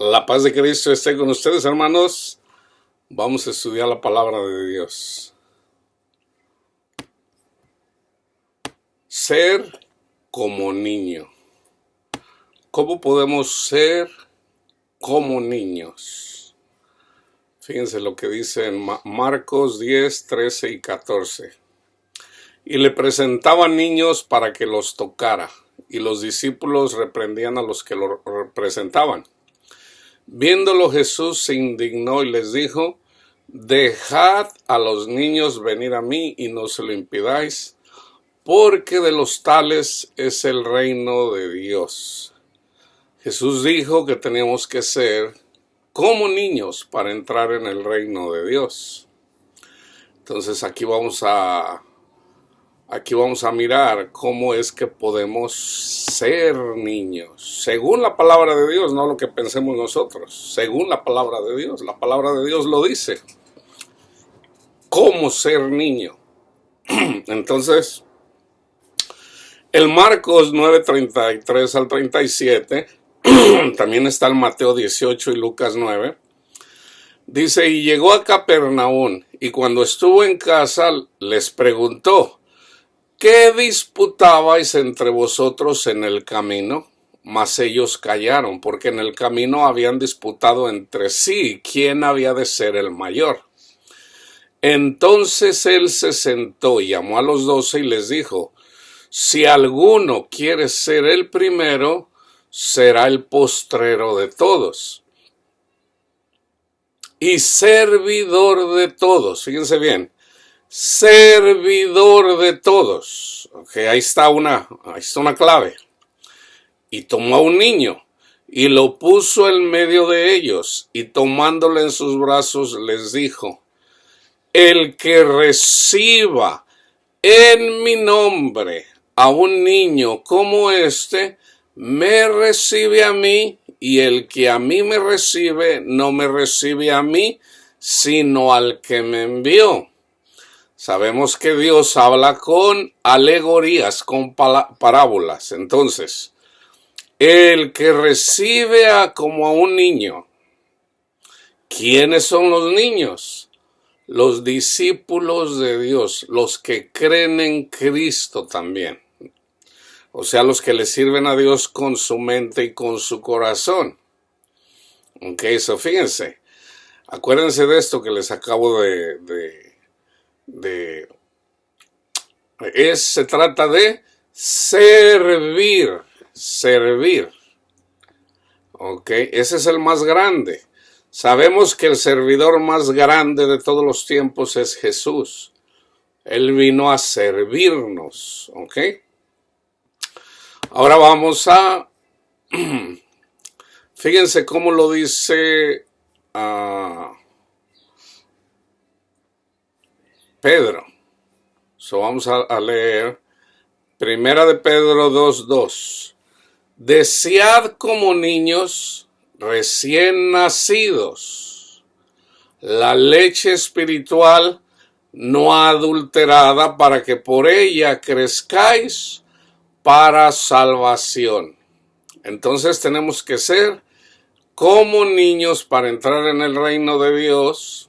La paz de Cristo esté con ustedes, hermanos. Vamos a estudiar la palabra de Dios. Ser como niño. ¿Cómo podemos ser como niños? Fíjense lo que dice en Marcos 10, 13 y 14. Y le presentaban niños para que los tocara, y los discípulos reprendían a los que lo representaban. Viéndolo, Jesús se indignó y les dijo: dejad a los niños venir a mí y no se lo impidáis, porque de los tales es el reino de Dios. Jesús dijo que teníamos que ser como niños para entrar en el reino de Dios. Entonces aquí vamos a mirar cómo es que podemos ser niños, según la palabra de Dios, no lo que pensemos nosotros, según la palabra de Dios. La palabra de Dios lo dice, cómo ser niño. Entonces, el Marcos 9, 33 al 37, también está el Mateo 18 y Lucas 9, dice: y llegó a Capernaum, y cuando estuvo en casa les preguntó: ¿qué disputabais entre vosotros en el camino? Mas ellos callaron, porque en el camino habían disputado entre sí quién había de ser el mayor. Entonces él se sentó y llamó a los 12 y les dijo: si alguno quiere ser el primero, será el postrero de todos y servidor de todos. Fíjense bien. Servidor de todos. Okay, ahí está una clave. Y tomó a un niño y lo puso en medio de ellos, y tomándole en sus brazos les dijo: el que reciba en mi nombre a un niño como este, me recibe a mí, y el que a mí me recibe, no me recibe a mí, sino al que me envió. Sabemos que Dios habla con alegorías, con parábolas. Entonces, el que recibe como a un niño. ¿Quiénes son los niños? Los discípulos de Dios, los que creen en Cristo también. O sea, los que le sirven a Dios con su mente y con su corazón. Ok, eso fíjense. Acuérdense de esto que les acabo se trata de servir. Ok, ese es el más grande. Sabemos que el servidor más grande de todos los tiempos es Jesús. Él vino a servirnos. Ok. Ahora vamos a fíjense cómo lo dice Pedro. Vamos a leer Primera de Pedro 2:2. Desead como niños recién nacidos la leche espiritual no adulterada, para que por ella crezcáis para salvación. Entonces tenemos que ser como niños para entrar en el reino de Dios.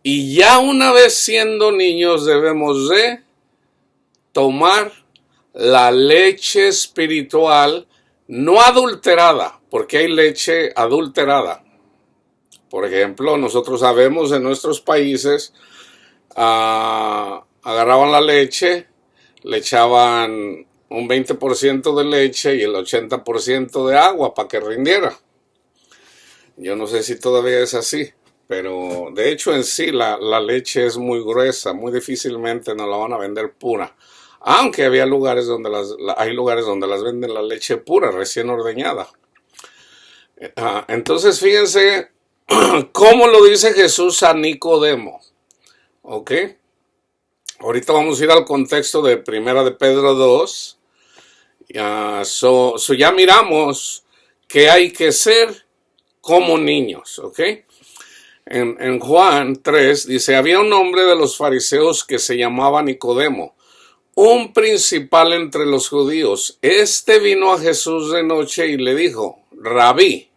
Y ya una vez siendo niños debemos de tomar la leche espiritual no adulterada, porque hay leche adulterada. Por ejemplo, nosotros sabemos en nuestros países, agarraban la leche, le echaban un 20% de leche y el 80% de agua para que rindiera. Yo no sé si todavía es así. Pero de hecho en sí la leche es muy gruesa, muy difícilmente nos la van a vender pura. Aunque hay lugares donde las venden la leche pura, recién ordeñada. Entonces fíjense cómo lo dice Jesús a Nicodemo. ¿Ok? Ahorita vamos a ir al contexto de Primera de Pedro 2. Ya miramos que hay que ser como niños. ¿Ok? En Juan 3 dice: había un hombre de los fariseos que se llamaba Nicodemo, un principal entre los judíos. Este vino a Jesús de noche y le dijo: Rabí,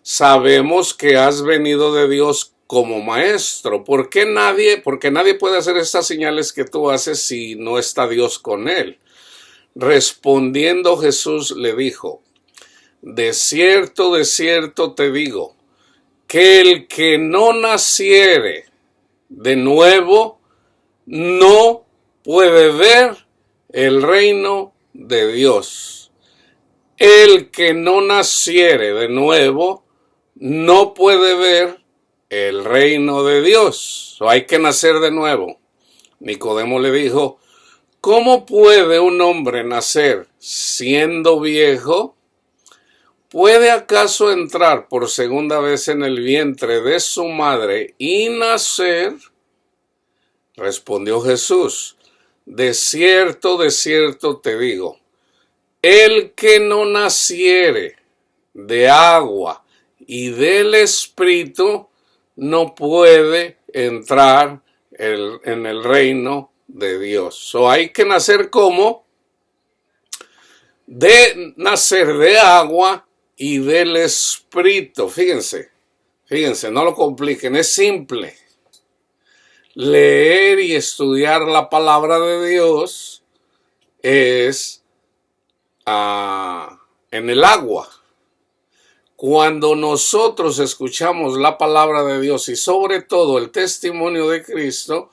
sabemos que has venido de Dios como maestro. ¿Por qué nadie? Porque nadie puede hacer estas señales que tú haces si no está Dios con él. Respondiendo Jesús le dijo, de cierto te digo, que el que no naciere de nuevo no puede ver el reino de Dios. El que no naciere de nuevo no puede ver el reino de Dios. Hay que nacer de nuevo. Nicodemo le dijo, ¿cómo puede un hombre nacer siendo viejo? ¿Puede acaso entrar por segunda vez en el vientre de su madre y nacer? Respondió Jesús, de cierto te digo, el que no naciere de agua y del Espíritu no puede entrar en el reino de Dios. Hay que nacer como de nacer de agua y del Espíritu. Fíjense, no lo compliquen, es simple. Leer y estudiar la palabra de Dios es en el agua. Cuando nosotros escuchamos la palabra de Dios y sobre todo el testimonio de Cristo,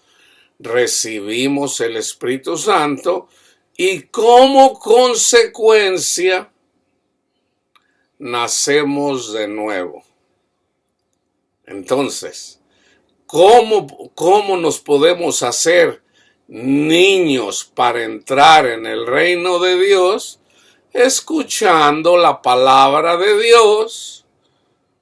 recibimos el Espíritu Santo y como consecuencia nacemos de nuevo. Entonces, ¿cómo nos podemos hacer niños para entrar en el reino de Dios? Escuchando la palabra de Dios,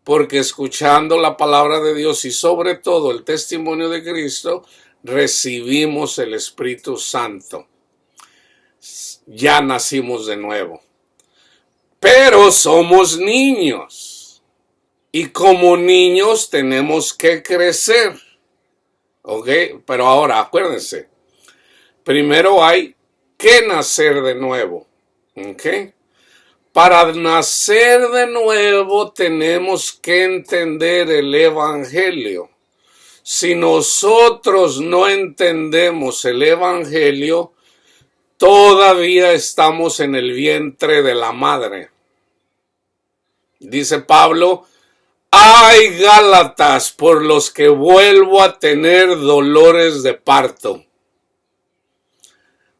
porque escuchando la palabra de Dios y sobre todo el testimonio de Cristo, recibimos el Espíritu Santo. Ya nacimos de nuevo. Pero somos niños. Y como niños tenemos que crecer. ¿Ok? Pero ahora, acuérdense. Primero hay que nacer de nuevo. ¿Ok? Para nacer de nuevo tenemos que entender el Evangelio. Si nosotros no entendemos el Evangelio, todavía estamos en el vientre de la madre. Dice Pablo, ¡ay, Gálatas, por los que vuelvo a tener dolores de parto!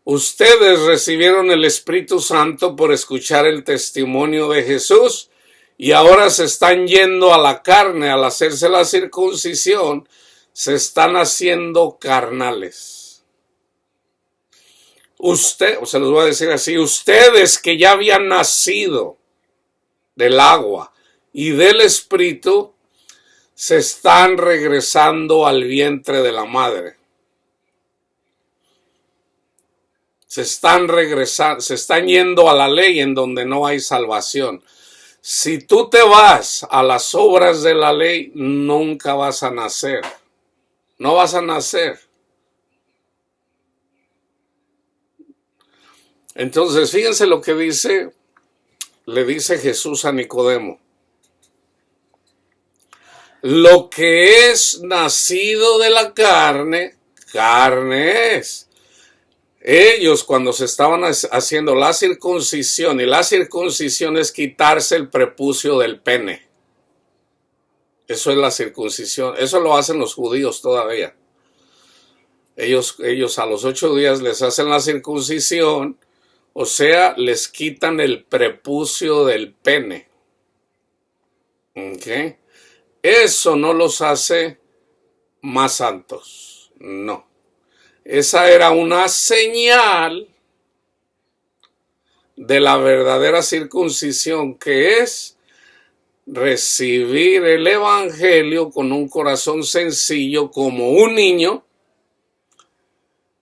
Ustedes recibieron el Espíritu Santo por escuchar el testimonio de Jesús y ahora se están yendo a la carne al hacerse la circuncisión, se están haciendo carnales. Se los voy a decir así, ustedes que ya habían nacido del agua y del Espíritu, se están regresando al vientre de la madre. Se están yendo a la ley en donde no hay salvación. Si tú te vas a las obras de la ley, nunca vas a nacer. No vas a nacer. Entonces, fíjense lo que le dice Jesús a Nicodemo. Lo que es nacido de la carne, carne es. Ellos cuando se estaban haciendo la circuncisión, y la circuncisión es quitarse el prepucio del pene. Eso es la circuncisión. Eso lo hacen los judíos todavía. Ellos a los 8 días les hacen la circuncisión, o sea, les quitan el prepucio del pene. ¿Ok? Eso no los hace más santos. No. Esa era una señal de la verdadera circuncisión, que es recibir el Evangelio con un corazón sencillo como un niño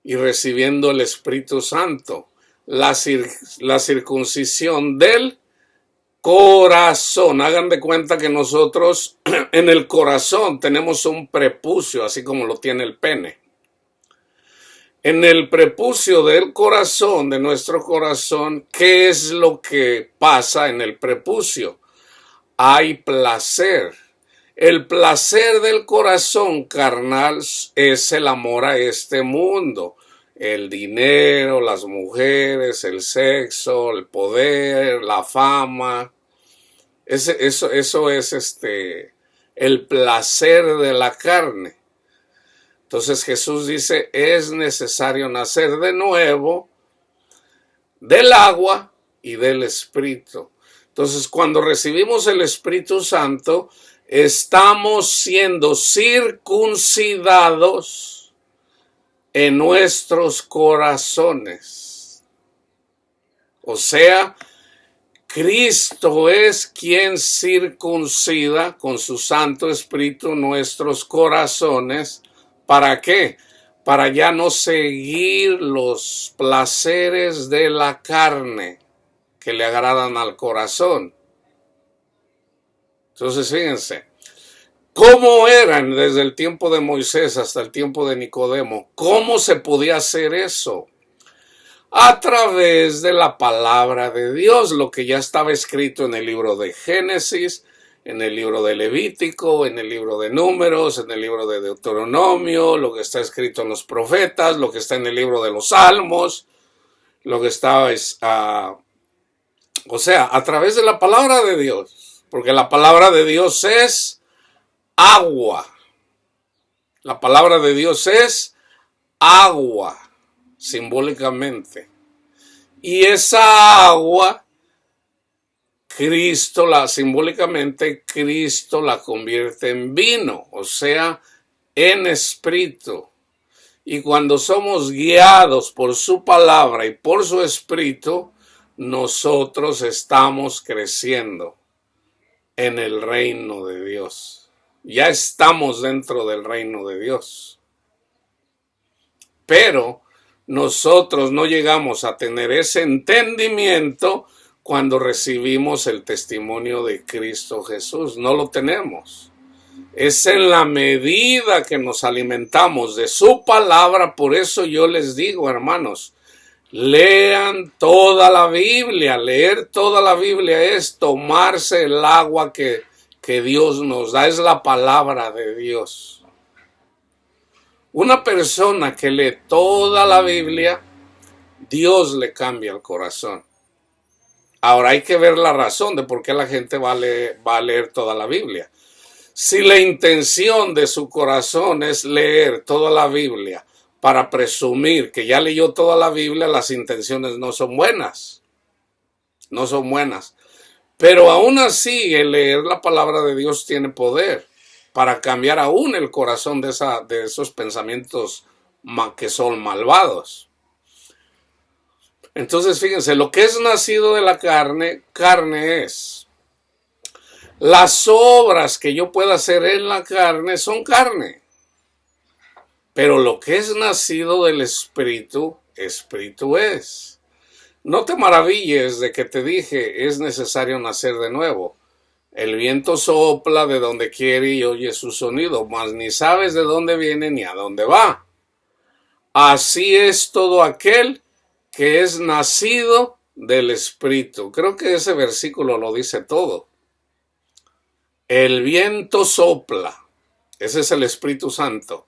y recibiendo el Espíritu Santo. La circuncisión del corazón. Hagan de cuenta que nosotros en el corazón tenemos un prepucio, así como lo tiene el pene. En el prepucio del corazón, de nuestro corazón, ¿qué es lo que pasa en el prepucio? hay placer. El placer del corazón carnal es el amor a este mundo. El dinero, las mujeres, el sexo, el poder, la fama. Eso es el placer de la carne. Entonces Jesús dice, es necesario nacer de nuevo del agua y del Espíritu. Entonces, cuando recibimos el Espíritu Santo, estamos siendo circuncidados en nuestros corazones. O sea, Cristo es quien circuncida con su Santo Espíritu nuestros corazones. ¿Para qué? Para ya no seguir los placeres de la carne que le agradan al corazón. Entonces, fíjense, ¿cómo eran desde el tiempo de Moisés hasta el tiempo de Nicodemo? ¿Cómo se podía hacer eso? A través de la palabra de Dios, lo que ya estaba escrito en el libro de Génesis, en el libro de Levítico, en el libro de Números, en el libro de Deuteronomio, lo que está escrito en los profetas, lo que está en el libro de los Salmos, lo que está o sea, a través de la palabra de Dios, porque la palabra de Dios es agua. La palabra de Dios es agua, simbólicamente. Y esa agua, simbólicamente, Cristo la convierte en vino, o sea, en espíritu. Y cuando somos guiados por su palabra y por su espíritu, nosotros estamos creciendo en el reino de Dios. Ya estamos dentro del reino de Dios. Pero nosotros no llegamos a tener ese entendimiento cuando recibimos el testimonio de Cristo Jesús. No lo tenemos. Es en la medida que nos alimentamos de su palabra. Por eso yo les digo, hermanos, lean toda la Biblia. Leer toda la Biblia es tomarse el agua que Dios nos da. Es la palabra de Dios. Una persona que lee toda la Biblia, Dios le cambia el corazón. Ahora hay que ver la razón de por qué la gente va a leer toda la Biblia. Si la intención de su corazón es leer toda la Biblia para presumir que ya leyó toda la Biblia, las intenciones no son buenas. No son buenas. Pero aún así, el leer la palabra de Dios tiene poder para cambiar aún el corazón de esos pensamientos que son malvados. Entonces, fíjense, lo que es nacido de la carne, carne es. Las obras que yo pueda hacer en la carne son carne. Pero lo que es nacido del Espíritu, Espíritu es. No te maravilles de que te dije, es necesario nacer de nuevo. El viento sopla de donde quiere y oye su sonido, mas ni sabes de dónde viene ni a dónde va. Así es todo aquel que es nacido del Espíritu. Creo que ese versículo lo dice todo. El viento sopla. Ese es el Espíritu Santo.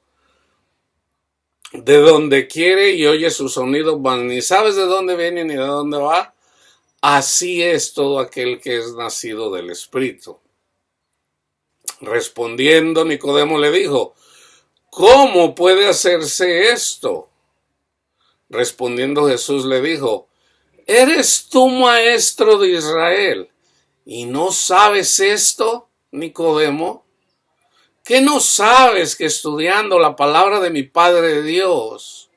De donde quiere y oye su sonido, mas ni sabes de dónde viene ni de dónde va. Así es todo aquel que es nacido del Espíritu. Respondiendo, Nicodemo le dijo, ¿cómo puede hacerse esto? Respondiendo Jesús le dijo, ¿eres tú maestro de Israel y no sabes esto, Nicodemo? ¿Qué no sabes que estudiando la palabra de mi Padre Dios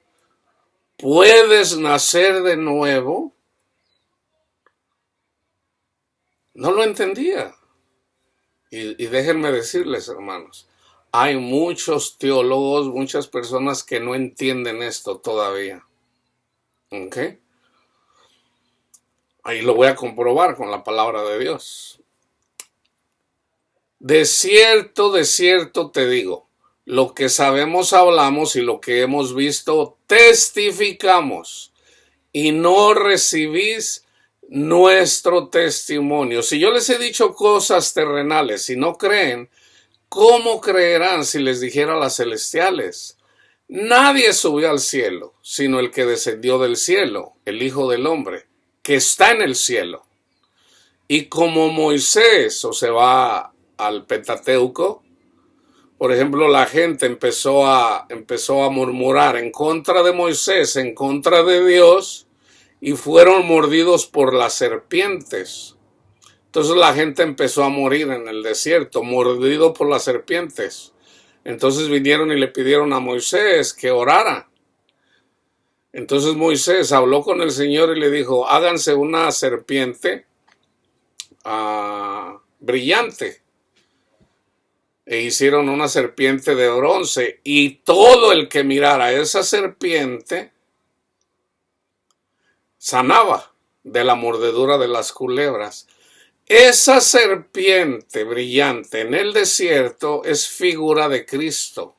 puedes nacer de nuevo? No lo entendía. Y déjenme decirles, hermanos, hay muchos teólogos, muchas personas que no entienden esto todavía. ¿Ok? Ahí lo voy a comprobar con la palabra de Dios. De cierto te digo, lo que sabemos hablamos y lo que hemos visto testificamos, y no recibís nuestro testimonio. Si yo les he dicho cosas terrenales y no creen, ¿cómo creerán si les dijera las celestiales? Nadie subió al cielo, sino el que descendió del cielo, el Hijo del Hombre, que está en el cielo. Y como Moisés, o se va al Pentateuco, por ejemplo, la gente empezó a murmurar en contra de Moisés, en contra de Dios, y fueron mordidos por las serpientes. Entonces la gente empezó a morir en el desierto, mordido por las serpientes. Entonces vinieron y le pidieron a Moisés que orara. Entonces Moisés habló con el Señor y le dijo, háganse una serpiente brillante. E hicieron una serpiente de bronce, y todo el que mirara esa serpiente sanaba de la mordedura de las culebras. Esa serpiente brillante en el desierto es figura de Cristo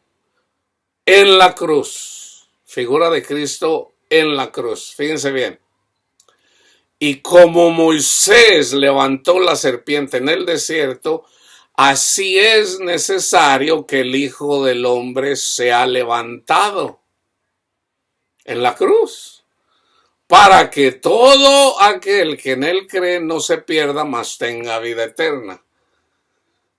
en la cruz. Figura de Cristo en la cruz. Fíjense bien. Y como Moisés levantó la serpiente en el desierto, así es necesario que el Hijo del Hombre sea levantado en la cruz, para que todo aquel que en él cree no se pierda, mas tenga vida eterna.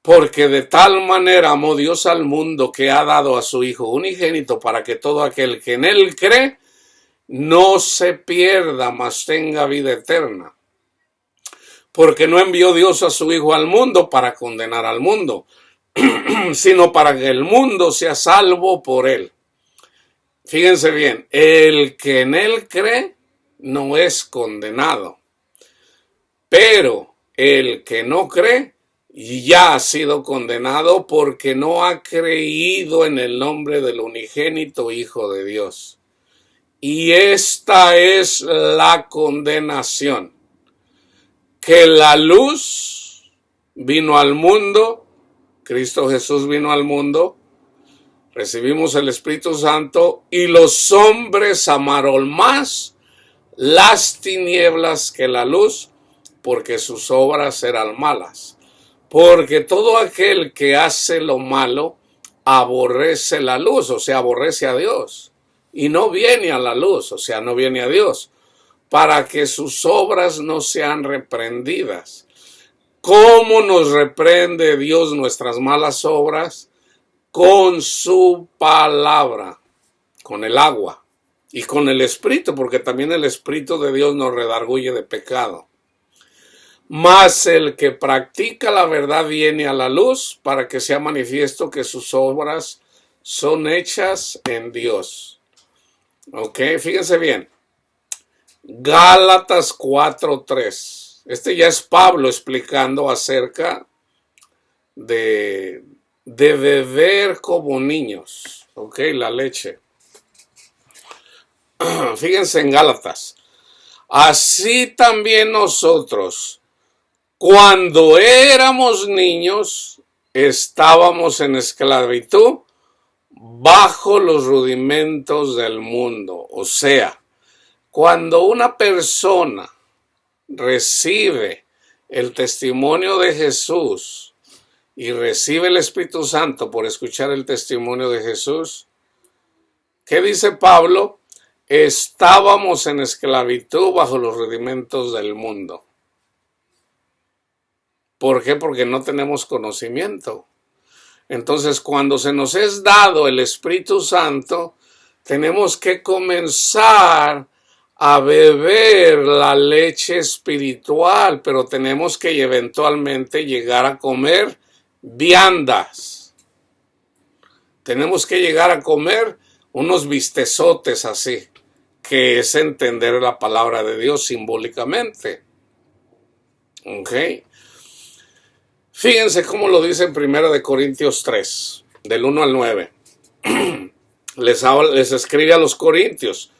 Porque de tal manera amó Dios al mundo que ha dado a su Hijo unigénito, para que todo aquel que en él cree no se pierda, mas tenga vida eterna. Porque no envió Dios a su Hijo al mundo para condenar al mundo, sino para que el mundo sea salvo por él. Fíjense bien, el que en él cree no es condenado, pero el que no cree ya ha sido condenado porque no ha creído en el nombre del unigénito Hijo de Dios. Y esta es la condenación, que la luz vino al mundo, Cristo Jesús vino al mundo, recibimos el Espíritu Santo, y los hombres amaron más las tinieblas que la luz, porque sus obras eran malas. Porque todo aquel que hace lo malo aborrece la luz, o sea, aborrece a Dios, y no viene a la luz, o sea, no viene a Dios, para que sus obras no sean reprendidas. ¿Cómo nos reprende Dios nuestras malas obras? Con su palabra, con el agua y con el Espíritu, porque también el Espíritu de Dios nos redarguye de pecado. Mas el que practica la verdad viene a la luz, para que sea manifiesto que sus obras son hechas en Dios. Ok, fíjense bien. Gálatas 4:3. Este ya es Pablo explicando acerca de beber como niños. Ok, la leche. Fíjense en Gálatas. Así también nosotros, cuando éramos niños, estábamos en esclavitud bajo los rudimentos del mundo. O sea, cuando una persona recibe el testimonio de Jesús y recibe el Espíritu Santo por escuchar el testimonio de Jesús, ¿qué dice Pablo? Estábamos en esclavitud bajo los rudimentos del mundo. ¿Por qué? Porque no tenemos conocimiento. Entonces, cuando se nos es dado el Espíritu Santo, tenemos que comenzar a beber la leche espiritual, pero tenemos que eventualmente llegar a comer viandas. Tenemos que llegar a comer unos bistezotes así, que es entender la palabra de Dios simbólicamente. ¿Ok? Fíjense cómo lo dice en 1 Corintios 3, del 1 al 9. Les escribe a los corintios.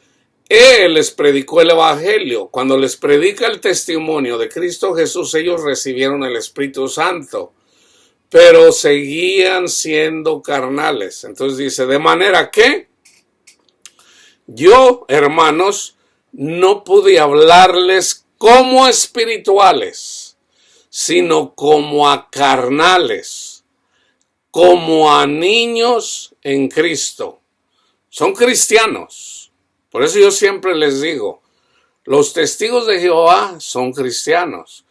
Él les predicó el evangelio. Cuando les predica el testimonio de Cristo Jesús, ellos recibieron el Espíritu Santo, pero seguían siendo carnales. Entonces dice, de manera que yo, hermanos, no pude hablarles como espirituales, sino como a carnales, como a niños en Cristo. Son cristianos. Por eso yo siempre les digo, los testigos de Jehová son cristianos.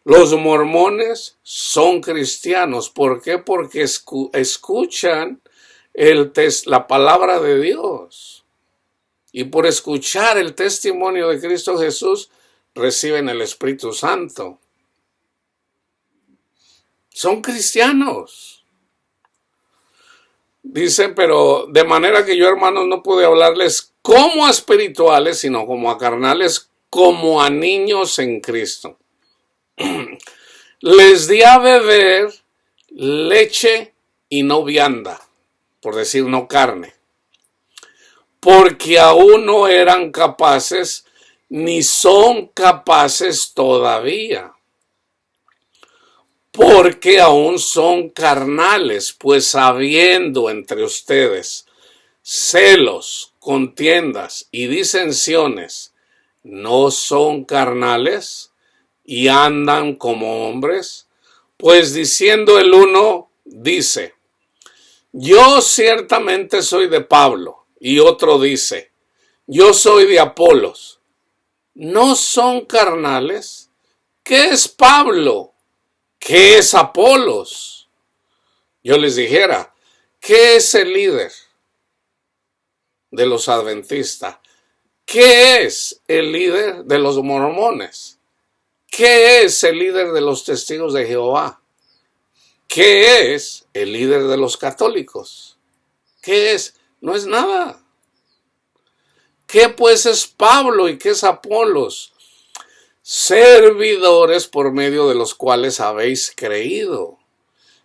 Los mormones son cristianos. ¿Por qué? Porque escuchan la palabra de Dios. Y por escuchar el testimonio de Cristo Jesús, reciben el Espíritu Santo. Son cristianos. Dice, pero de manera que yo, hermanos, no pude hablarles como a espirituales, sino como a carnales, como a niños en Cristo. Les di a beber leche y no vianda, por decir no carne, porque aún no eran capaces, ni son capaces todavía, porque aún son carnales, pues habiendo entre ustedes celos, contiendas y disensiones, ¿no son carnales y andan como hombres? Pues diciendo el uno, dice, yo ciertamente soy de Pablo, y otro dice, yo soy de Apolos. ¿No son carnales? ¿Qué es Pablo? ¿Qué es Apolos? Yo les dijera, ¿qué es el líder de los adventistas? ¿Qué es el líder de los mormones? ¿Qué es el líder de los testigos de Jehová? ¿Qué es el líder de los católicos? ¿Qué es? No es nada. ¿Qué pues es Pablo y qué es Apolos? Servidores por medio de los cuales habéis creído.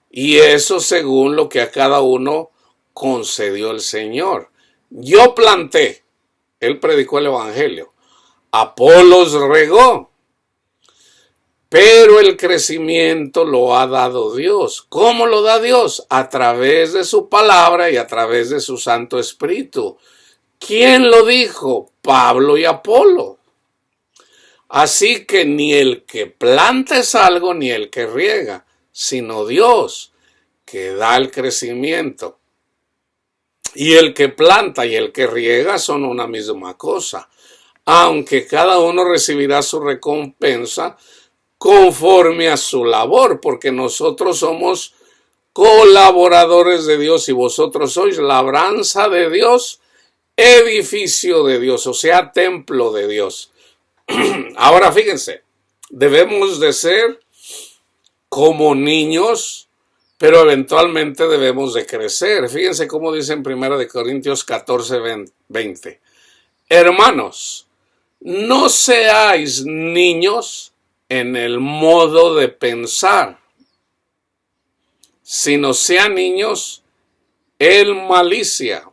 Y eso según lo que a cada uno concedió el Señor. Yo planté, él predicó el evangelio. Apolos regó, pero el crecimiento lo ha dado Dios. ¿Cómo lo da Dios? A través de su palabra y a través de su Santo Espíritu. ¿Quién lo dijo? Pablo y Apolo. Así que ni el que planta es algo, ni el que riega, sino Dios, que da el crecimiento. Y el que planta y el que riega son una misma cosa, aunque cada uno recibirá su recompensa conforme a su labor, porque nosotros somos colaboradores de Dios y vosotros sois labranza de Dios, edificio de Dios, o sea, templo de Dios. Ahora fíjense, debemos de ser como niños, pero eventualmente debemos de crecer. Fíjense cómo dice en 1 Corintios 14:20. Hermanos, no seáis niños en el modo de pensar, sino sean niños en malicia,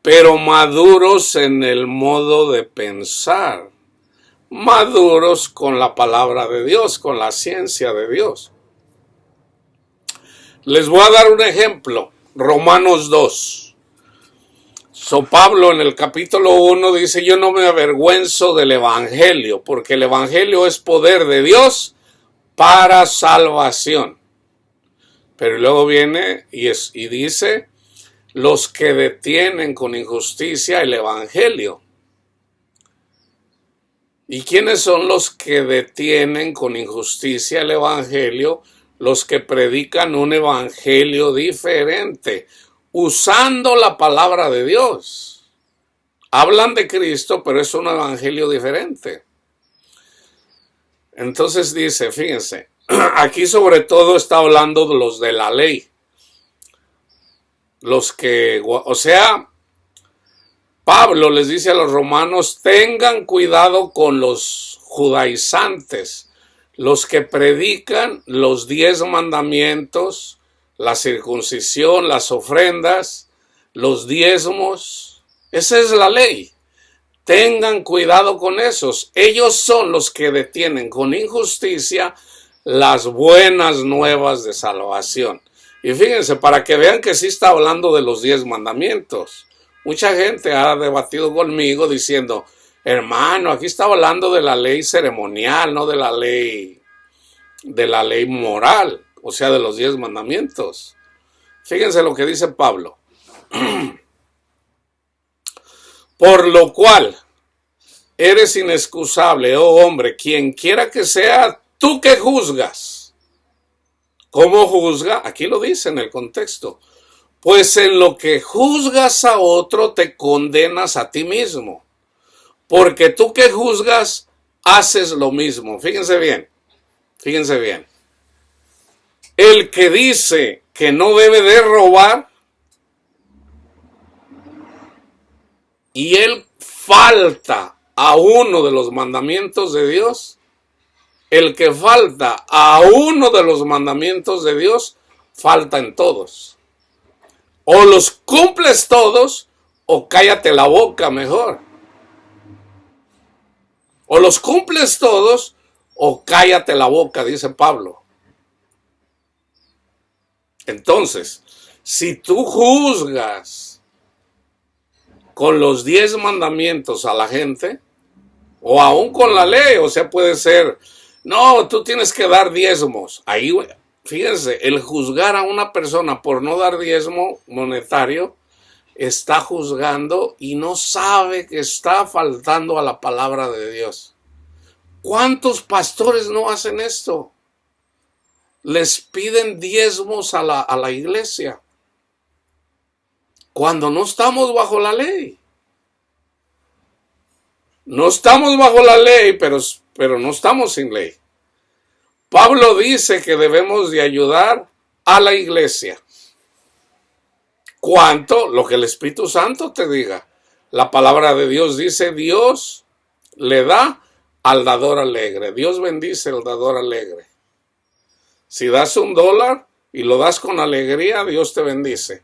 pero maduros en el modo de pensar, maduros con la palabra de Dios, con la ciencia de Dios. Les voy a dar un ejemplo, Romanos 2. Pablo en el capítulo 1 dice, yo no me avergüenzo del evangelio, porque el evangelio es poder de Dios para salvación. Pero luego viene y dice, los que detienen con injusticia el evangelio. ¿Y quiénes son los que detienen con injusticia el evangelio? Los que predican un evangelio diferente, usando la palabra de Dios. Hablan de Cristo, pero es un evangelio diferente. Entonces dice, fíjense, aquí sobre todo está hablando de los de la ley. Los que, o sea, Pablo les dice a los romanos, tengan cuidado con los judaizantes, los que predican los 10 mandamientos, la circuncisión, las ofrendas, los diezmos. Esa es la ley. Tengan cuidado con esos. Ellos son los que detienen con injusticia las buenas nuevas de salvación. Y fíjense, para que vean que sí está hablando de los 10 mandamientos. Mucha gente ha debatido conmigo diciendo, Hermano, aquí estaba hablando de la ley ceremonial, no de la ley moral, o sea, de los 10 mandamientos. Fíjense lo que dice Pablo. Por lo cual eres inexcusable, oh hombre, quien quiera que sea, tú que juzgas. ¿Cómo juzga? Aquí lo dice en el contexto. Pues en lo que juzgas a otro te condenas a ti mismo. Porque tú que juzgas, haces lo mismo. Fíjense bien, fíjense bien. El que dice que no debe de robar y él falta a uno de los mandamientos de Dios, el que falta a uno de los mandamientos de Dios, falta en todos. O los cumples todos o cállate la boca mejor. O los cumples todos o cállate la boca, dice Pablo. Entonces, si tú juzgas con los 10 mandamientos a la gente, o aún con la ley, o sea, puede ser, no, tú tienes que dar diezmos. Ahí, fíjense, el juzgar a una persona por no dar diezmo monetario, está juzgando y no sabe que está faltando a la palabra de Dios. ¿Cuántos pastores no hacen esto? Les piden diezmos a la iglesia cuando no estamos bajo la ley. No estamos bajo la ley, pero no estamos sin ley. Pablo dice que debemos de ayudar a la iglesia. ¿Cuánto? Lo que el Espíritu Santo te diga. La palabra de Dios dice, Dios le da al dador alegre. Dios bendice al dador alegre. Si das $1 y lo das con alegría, Dios te bendice.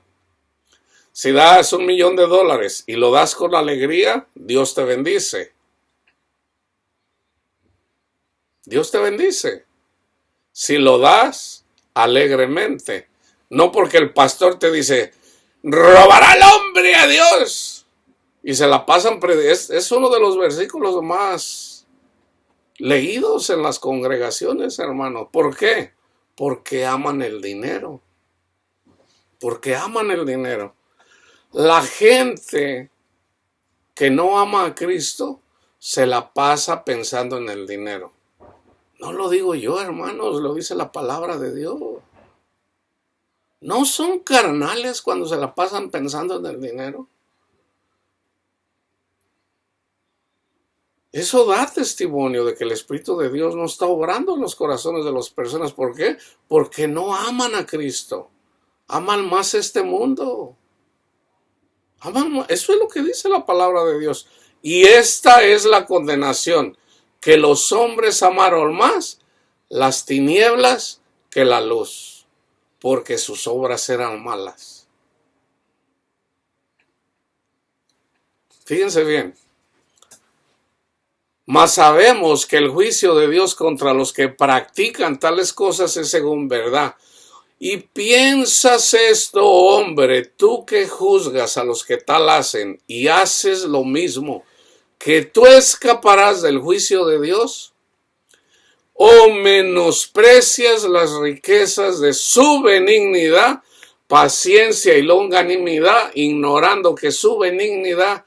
Si das $1,000,000 y lo das con alegría, Dios te bendice. Dios te bendice. Si lo das alegremente. No porque el pastor te dice, robará el hombre a Dios. Y se la pasan, es uno de los versículos más leídos en las congregaciones, hermano. ¿Por qué? Porque aman el dinero. Porque aman el dinero. La gente que no ama a Cristo se la pasa pensando en el dinero. No lo digo yo, hermanos, lo dice la palabra de Dios. ¿No son carnales cuando se la pasan pensando en el dinero? Eso da testimonio de que el Espíritu de Dios no está obrando en los corazones de las personas. ¿Por qué? Porque no aman a Cristo. Aman más este mundo. Eso es lo que dice la palabra de Dios. Y esta es la condenación, que los hombres amaron más las tinieblas que la luz, porque sus obras eran malas. Fíjense bien. Mas sabemos que el juicio de Dios contra los que practican tales cosas es según verdad. Y piensas esto, hombre, tú que juzgas a los que tal hacen y haces lo mismo, que tú escaparás del juicio de Dios, o menosprecias las riquezas de su benignidad, paciencia y longanimidad, ignorando que su benignidad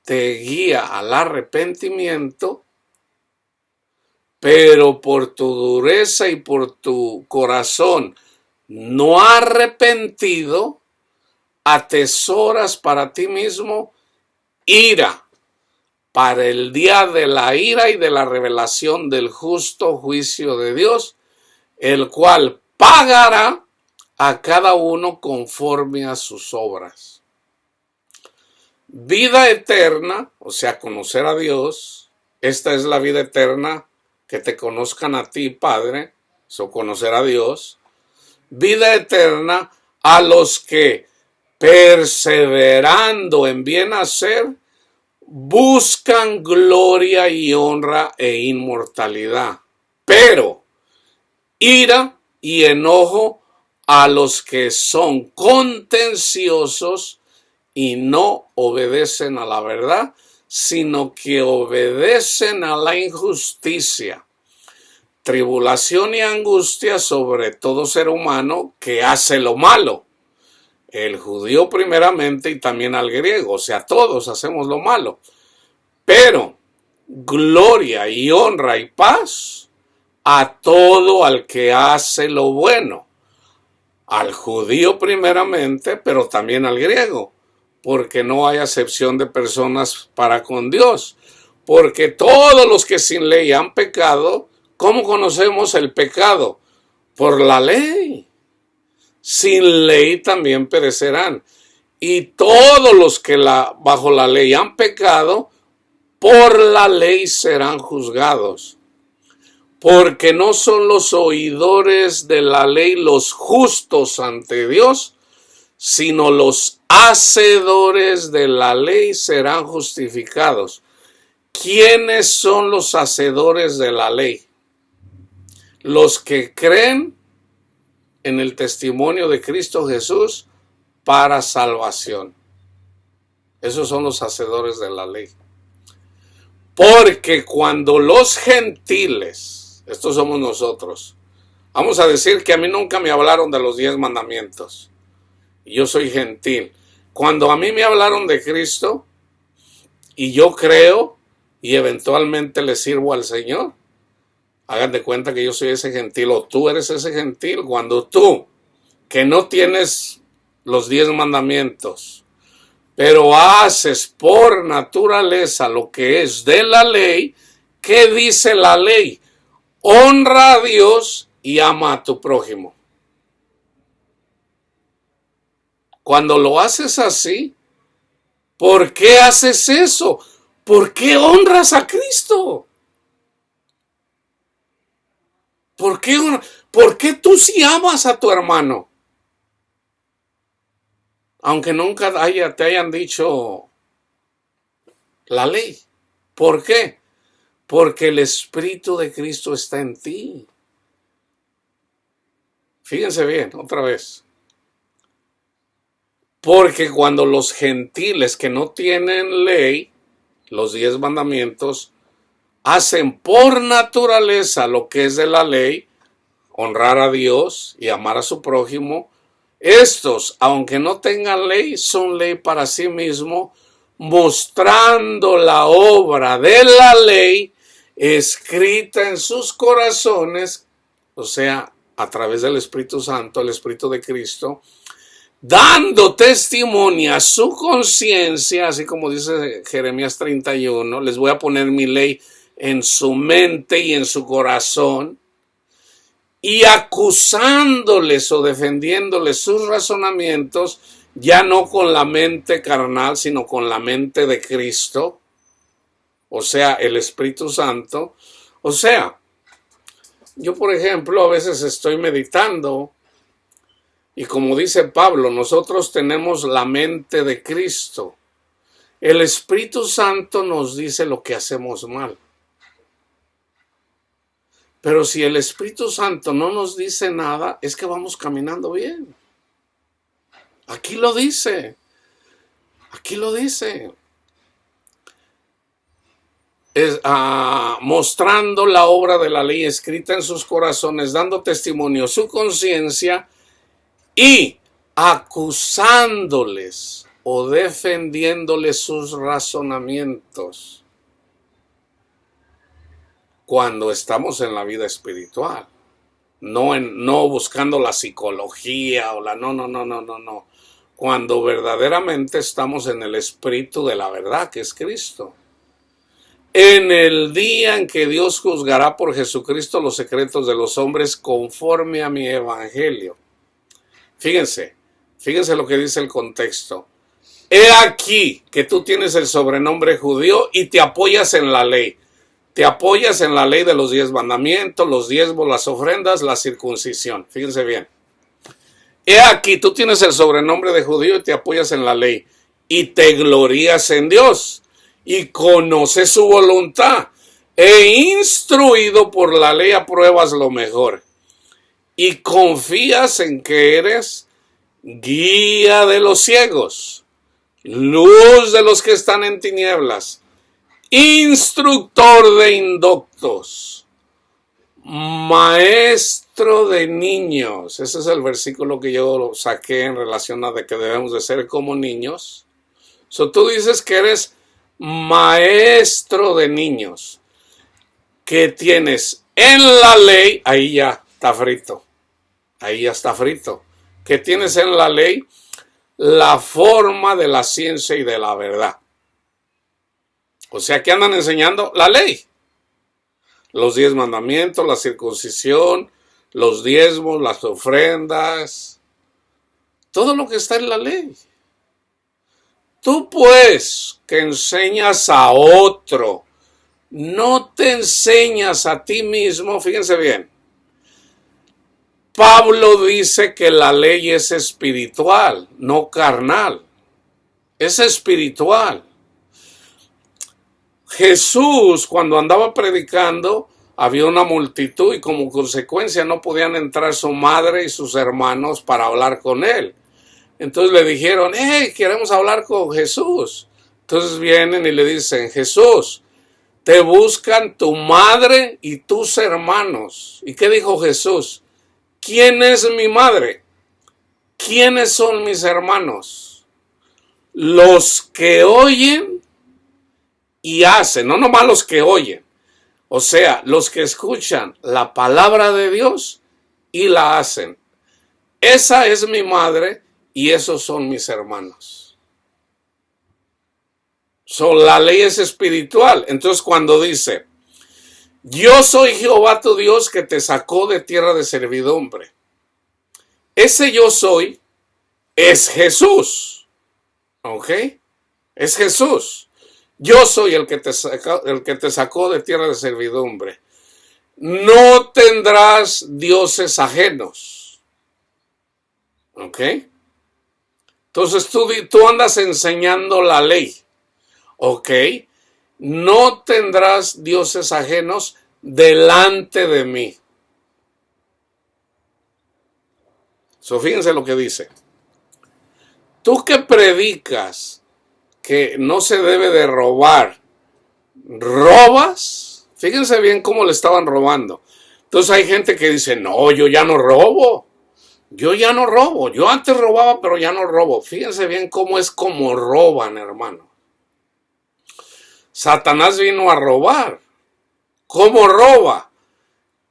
te guía al arrepentimiento, pero por tu dureza y por tu corazón no arrepentido, atesoras para ti mismo ira, para el día de la ira y de la revelación del justo juicio de Dios, el cual pagará a cada uno conforme a sus obras. Vida eterna, o sea, conocer a Dios. Esta es la vida eterna, que te conozcan a ti, Padre, o conocer a Dios. Vida eterna a los que, perseverando en bien hacer, buscan gloria y honra e inmortalidad. Pero ira y enojo a los que son contenciosos y no obedecen a la verdad, sino que obedecen a la injusticia. Tribulación y angustia sobre todo ser humano que hace lo malo. El judío primeramente y también al griego, o sea, todos hacemos lo malo. Pero gloria y honra y paz a todo al que hace lo bueno. Al judío primeramente, pero también al griego, porque no hay acepción de personas para con Dios. Porque todos los que sin ley han pecado, ¿cómo conocemos el pecado? Por la ley. Sin ley también perecerán. Y todos los que bajo la ley han pecado, por la ley serán juzgados. Porque no son los oidores de la ley los justos ante Dios, sino los hacedores de la ley serán justificados. ¿Quiénes son los hacedores de la ley? Los que creen en el testimonio de Cristo Jesús para salvación. Esos son los hacedores de la ley. Porque cuando los gentiles, estos somos nosotros, vamos a decir que a mí nunca me hablaron de los 10 mandamientos. Y yo soy gentil. Cuando a mí me hablaron de Cristo y yo creo y eventualmente le sirvo al Señor, hagan de cuenta que yo soy ese gentil o tú eres ese gentil. Cuando tú, que no tienes los 10 mandamientos, pero haces por naturaleza lo que es de la ley, ¿qué dice la ley? Honra a Dios y ama a tu prójimo. Cuando lo haces así, ¿por qué haces eso? ¿Por qué honras a Cristo? ¿Por qué tú sí amas a tu hermano? Aunque nunca te hayan dicho la ley. ¿Por qué? Porque el Espíritu de Cristo está en ti. Fíjense bien, otra vez. Porque cuando los gentiles que no tienen ley, los 10 mandamientos, hacen por naturaleza lo que es de la ley, honrar a Dios y amar a su prójimo, estos, aunque no tengan ley, son ley para sí mismo, mostrando la obra de la ley escrita en sus corazones, o sea, a través del Espíritu Santo, el Espíritu de Cristo, dando testimonio a su conciencia, así como dice Jeremías 31, les voy a poner mi ley en su mente y en su corazón, y acusándoles o defendiéndoles sus razonamientos, ya no con la mente carnal, sino con la mente de Cristo, o sea, el Espíritu Santo. O sea, yo por ejemplo a veces estoy meditando y como dice Pablo, nosotros tenemos la mente de Cristo. El Espíritu Santo nos dice lo que hacemos mal. Pero si el Espíritu Santo no nos dice nada, es que vamos caminando bien. Aquí lo dice. Aquí lo dice. Mostrando la obra de la ley escrita en sus corazones, dando testimonio a su conciencia y acusándoles o defendiéndoles sus razonamientos. Cuando estamos en la vida espiritual, no buscando la psicología o no. Cuando verdaderamente estamos en el Espíritu de la verdad, que es Cristo. En el día en que Dios juzgará por Jesucristo los secretos de los hombres conforme a mi evangelio. Fíjense lo que dice el contexto. He aquí que tú tienes el sobrenombre judío y te apoyas en la ley. Te apoyas en la ley de los 10 mandamientos, los diezmos, las ofrendas, la circuncisión. Fíjense bien. He aquí, tú tienes el sobrenombre de judío y te apoyas en la ley. Y te glorías en Dios. Y conoces su voluntad. E instruido por la ley apruebas lo mejor. Y confías en que eres guía de los ciegos, luz de los que están en tinieblas, instructor de indoctos, maestro de niños. Ese es el versículo que yo saqué en relación a de que debemos de ser como niños. Tú dices que eres maestro de niños, que tienes en la ley, ahí ya está frito, ahí ya está frito, que tienes en la ley la forma de la ciencia y de la verdad. O sea, que andan enseñando la ley, los 10 mandamientos, la circuncisión, los diezmos, las ofrendas, todo lo que está en la ley. Tú pues, que enseñas a otro, no te enseñas a ti mismo. Fíjense bien, Pablo dice que la ley es espiritual, no carnal, es espiritual. Jesús, cuando andaba predicando, había una multitud y como consecuencia no podían entrar su madre y sus hermanos para hablar con él. Entonces le dijeron, queremos hablar con Jesús. Entonces vienen y le dicen, Jesús, te buscan tu madre y tus hermanos. ¿Y qué dijo Jesús? ¿Quién es mi madre? ¿Quiénes son mis hermanos? Los que oyen y hacen, no nomás los que oyen. O sea, los que escuchan la palabra de Dios y la hacen. Esa es mi madre y esos son mis hermanos. La ley es espiritual. Entonces cuando dice, yo soy Jehová tu Dios que te sacó de tierra de servidumbre. Ese yo soy es Jesús. ¿Ok? Es Jesús. Yo soy el que te sacó de tierra de servidumbre. No tendrás dioses ajenos. ¿Ok? Entonces tú andas enseñando la ley. ¿Ok? No tendrás dioses ajenos delante de mí. Fíjense lo que dice. Tú que predicas que no se debe de robar, ¿robas? Fíjense bien cómo le estaban robando. Entonces hay gente que dice, no, yo ya no robo. Yo ya no robo. Yo antes robaba, pero ya no robo. Fíjense bien cómo es como roban, hermano. Satanás vino a robar. ¿Cómo roba?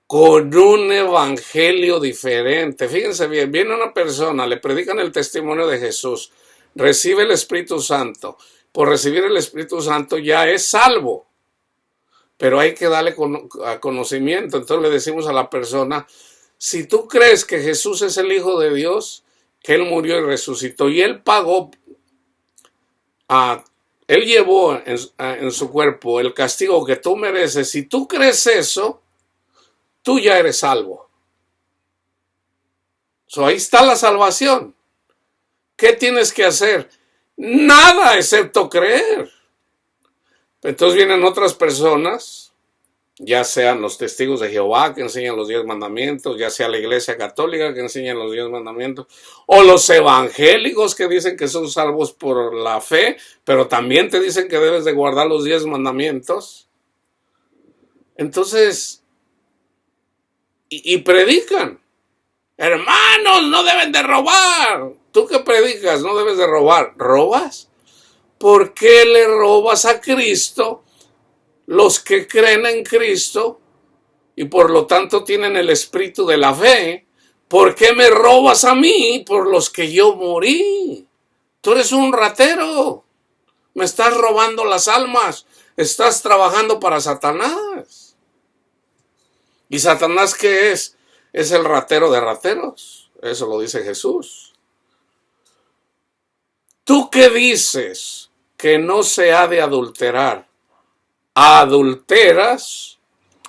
Con un evangelio diferente. Fíjense bien, viene una persona, le predican el testimonio de Jesús, recibe el Espíritu Santo. Por recibir el Espíritu Santo ya es salvo. Pero hay que darle conocimiento. Entonces le decimos a la persona, si tú crees que Jesús es el Hijo de Dios, que Él murió y resucitó, y Él pagó, Él llevó en su cuerpo el castigo que tú mereces, si tú crees eso, tú ya eres salvo. Ahí está la salvación. ¿Qué tienes que hacer? Nada excepto creer. Entonces vienen otras personas, ya sean los testigos de Jehová que enseñan los 10 mandamientos, ya sea la iglesia católica que enseña los 10 mandamientos, o los evangélicos que dicen que son salvos por la fe, pero también te dicen que debes de guardar los 10 mandamientos. Entonces, y predican, hermanos, no deben de robar. ¿Tú qué predicas? No debes de robar. ¿Robas? ¿Por qué le robas a Cristo? Los que creen en Cristo y por lo tanto tienen el espíritu de la fe, ¿por qué me robas a mí por los que yo morí? Tú eres un ratero, me estás robando las almas, estás trabajando para Satanás. ¿Y Satanás qué es? Es el ratero de rateros, eso lo dice Jesús. ¿Tú qué dices que no se ha de adulterar? ¿Adulteras?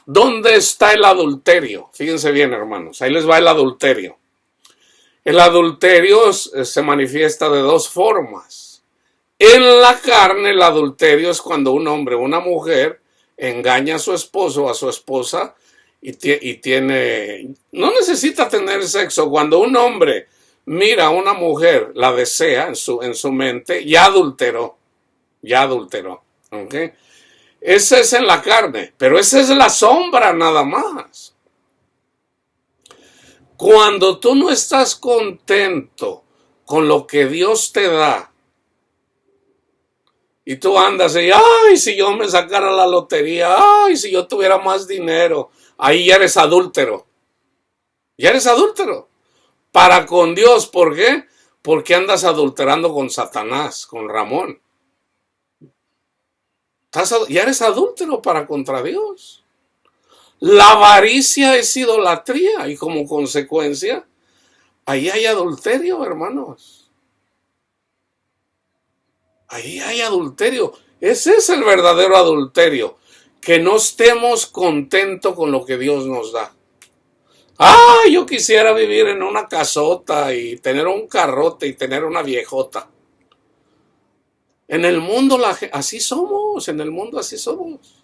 ¿Dónde está el adulterio? Fíjense bien, hermanos, ahí les va el adulterio. El adulterio se manifiesta de dos formas. En la carne, el adulterio es cuando un hombre o una mujer engaña a su esposo o a su esposa y no necesita tener sexo. Cuando un hombre mira a una mujer, la desea en su mente, ya adulteró. ¿Ok? Ese es en la carne, pero esa es la sombra nada más. Cuando tú no estás contento con lo que Dios te da, y tú andas y, ay, si yo me sacara la lotería, ay, si yo tuviera más dinero, ahí ya eres adúltero. Ya eres adúltero. Para con Dios, ¿por qué? Porque andas adulterando con Satanás, con Ramón. Ya eres adúltero para contra Dios. La avaricia es idolatría y como consecuencia, ahí hay adulterio, hermanos. Ahí hay adulterio. Ese es el verdadero adulterio. Que no estemos contentos con lo que Dios nos da. Ah, yo quisiera vivir en una casota y tener un carrote y tener una viejota. En el mundo así somos, en el mundo así somos.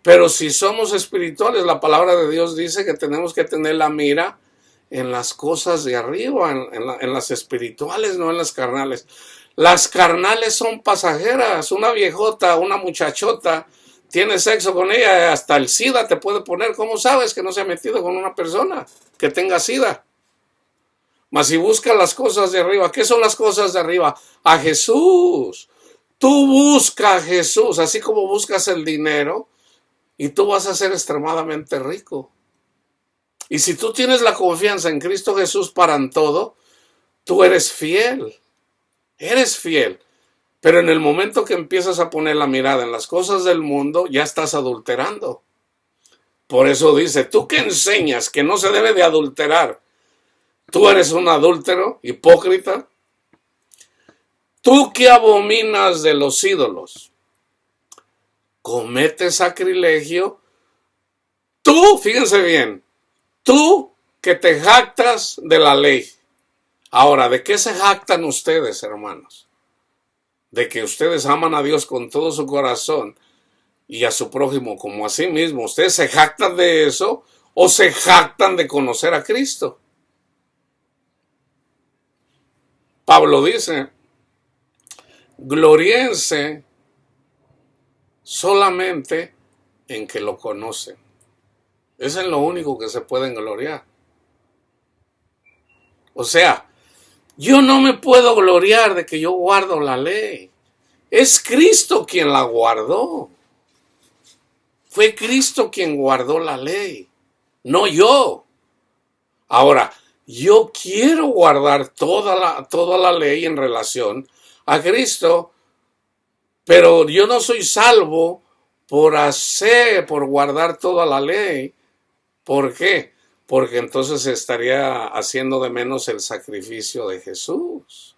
Pero si somos espirituales, la palabra de Dios dice que tenemos que tener la mira en las cosas de arriba, en las espirituales, no en las carnales. Las carnales son pasajeras. Una viejota, una muchachota, tienes sexo con ella, hasta el SIDA te puede poner. ¿Cómo sabes que no se ha metido con una persona que tenga SIDA? Mas si buscas las cosas de arriba, ¿qué son las cosas de arriba? A Jesús. Tú busca a Jesús, así como buscas el dinero, y tú vas a ser extremadamente rico. Y si tú tienes la confianza en Cristo Jesús para en todo, tú eres fiel. Eres fiel. Pero en el momento que empiezas a poner la mirada en las cosas del mundo, ya estás adulterando. Por eso dice, tú que enseñas que no se debe de adulterar, tú eres un adúltero, hipócrita. Tú que abominas de los ídolos, cometes sacrilegio. Tú, fíjense bien, tú que te jactas de la ley. Ahora, ¿de qué se jactan ustedes, hermanos? De que ustedes aman a Dios con todo su corazón y a su prójimo como a sí mismo. ¿Ustedes se jactan de eso o se jactan de conocer a Cristo? Pablo dice, gloríense solamente en que lo conocen. Eso es lo único que se pueden gloriar. O sea, yo no me puedo gloriar de que yo guardo la ley. Es Cristo quien la guardó. Fue Cristo quien guardó la ley, no yo. Ahora, yo quiero guardar toda la ley en relación a Cristo, pero yo no soy salvo por guardar toda la ley. ¿Por qué? Porque entonces estaría haciendo de menos el sacrificio de Jesús.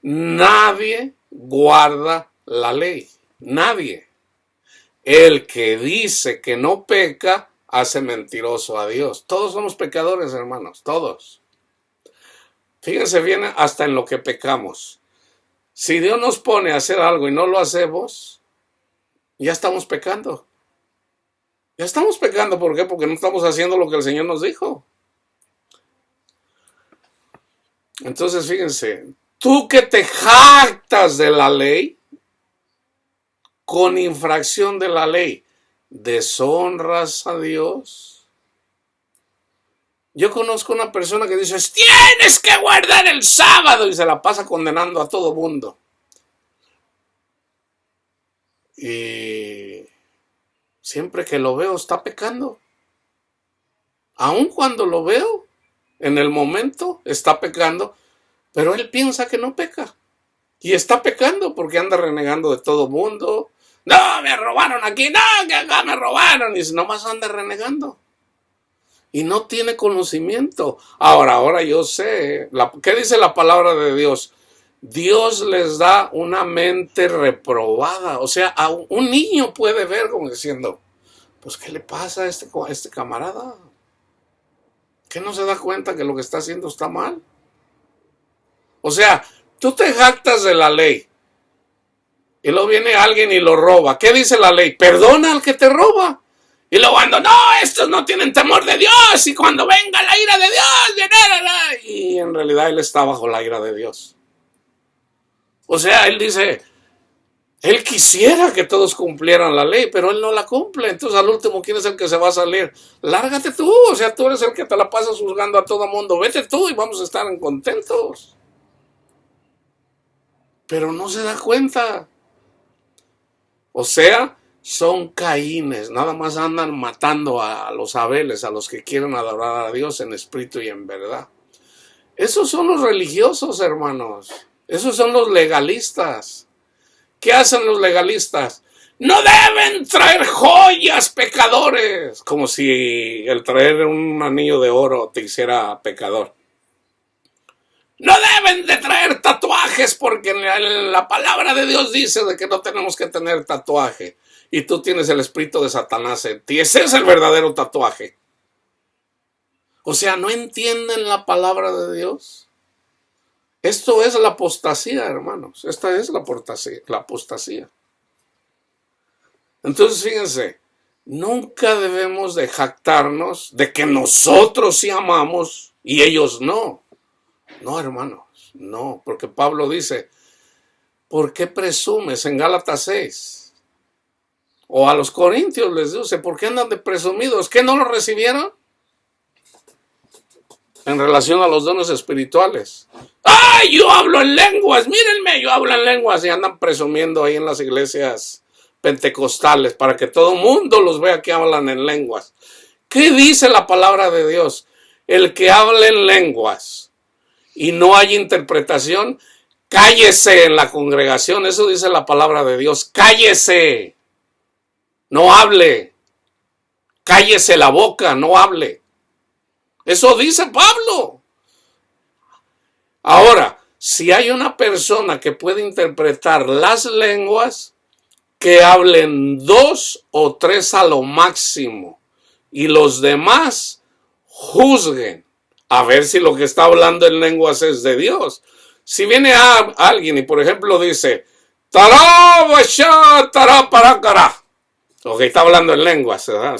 Nadie guarda la ley. Nadie. El que dice que no peca, hace mentiroso a Dios. Todos somos pecadores, hermanos. Todos. Fíjense bien hasta en lo que pecamos. Si Dios nos pone a hacer algo y no lo hacemos, ya estamos pecando. Ya estamos pecando, ¿por qué? Porque no estamos haciendo lo que el Señor nos dijo. Entonces, fíjense, tú que te jactas de la ley, con infracción de la ley, deshonras a Dios. Yo conozco una persona que dice, tienes que guardar el sábado, y se la pasa condenando a todo mundo. Y siempre que lo veo está pecando. Aun cuando lo veo, en el momento está pecando, pero él piensa que no peca. Y está pecando porque anda renegando de todo mundo. No, me robaron aquí, no, que acá me robaron. Y nomás anda renegando. Y no tiene conocimiento. Ahora yo sé. ¿Qué dice la palabra de Dios? Dios les da una mente reprobada. O sea, a un niño puede ver como diciendo, pues, ¿qué le pasa a este camarada? ¿Qué no se da cuenta que lo que está haciendo está mal? O sea, tú te jactas de la ley. Y luego viene alguien y lo roba. ¿Qué dice la ley? Perdona al que te roba. Y luego ando, no, estos no tienen temor de Dios. Y cuando venga la ira de Dios, y en realidad él está bajo la ira de Dios. O sea, él dice, Él quisiera que todos cumplieran la ley, pero él no la cumple. Entonces al último, ¿quién es el que se va a salir? Lárgate tú, o sea, tú eres el que te la pasas juzgando a todo mundo. Vete tú y vamos a estar contentos. Pero no se da cuenta. O sea, son Caínes, nada más andan matando a los Abeles, a los que quieren adorar a Dios en espíritu y en verdad. Esos son los religiosos, hermanos. Esos son los legalistas. ¿Qué hacen los legalistas? No deben traer joyas, pecadores. Como si el traer un anillo de oro te hiciera pecador. No deben de traer tatuajes porque la palabra de Dios dice de que no tenemos que tener tatuaje. Y tú tienes el espíritu de Satanás en ti. Ese es el verdadero tatuaje. O sea, ¿no entienden la palabra de Dios? Esto es la apostasía, hermanos. Esta es la apostasía. Entonces, fíjense, nunca debemos de jactarnos de que nosotros sí amamos y ellos no. No, hermanos, no, porque Pablo dice, ¿por qué presumes? En Gálatas 6. O a los corintios les dice, ¿por qué andan de presumidos? ¿Qué no lo recibieron? En relación a los dones espirituales. ¡Ay, yo hablo en lenguas! Mírenme, yo hablo en lenguas. Y andan presumiendo ahí en las iglesias pentecostales para que todo el mundo los vea que hablan en lenguas. ¿Qué dice la palabra de Dios? El que habla en lenguas y no hay interpretación, cállese en la congregación. Eso dice la palabra de Dios. Cállese. No hable. Cállese la boca, no hable. Eso dice Pablo. Ahora, si hay una persona que puede interpretar las lenguas, que hablen 2 o 3 a lo máximo y los demás juzguen a ver si lo que está hablando en lenguas es de Dios. Si viene alguien y por ejemplo dice ok, está hablando en lenguas, ¿verdad?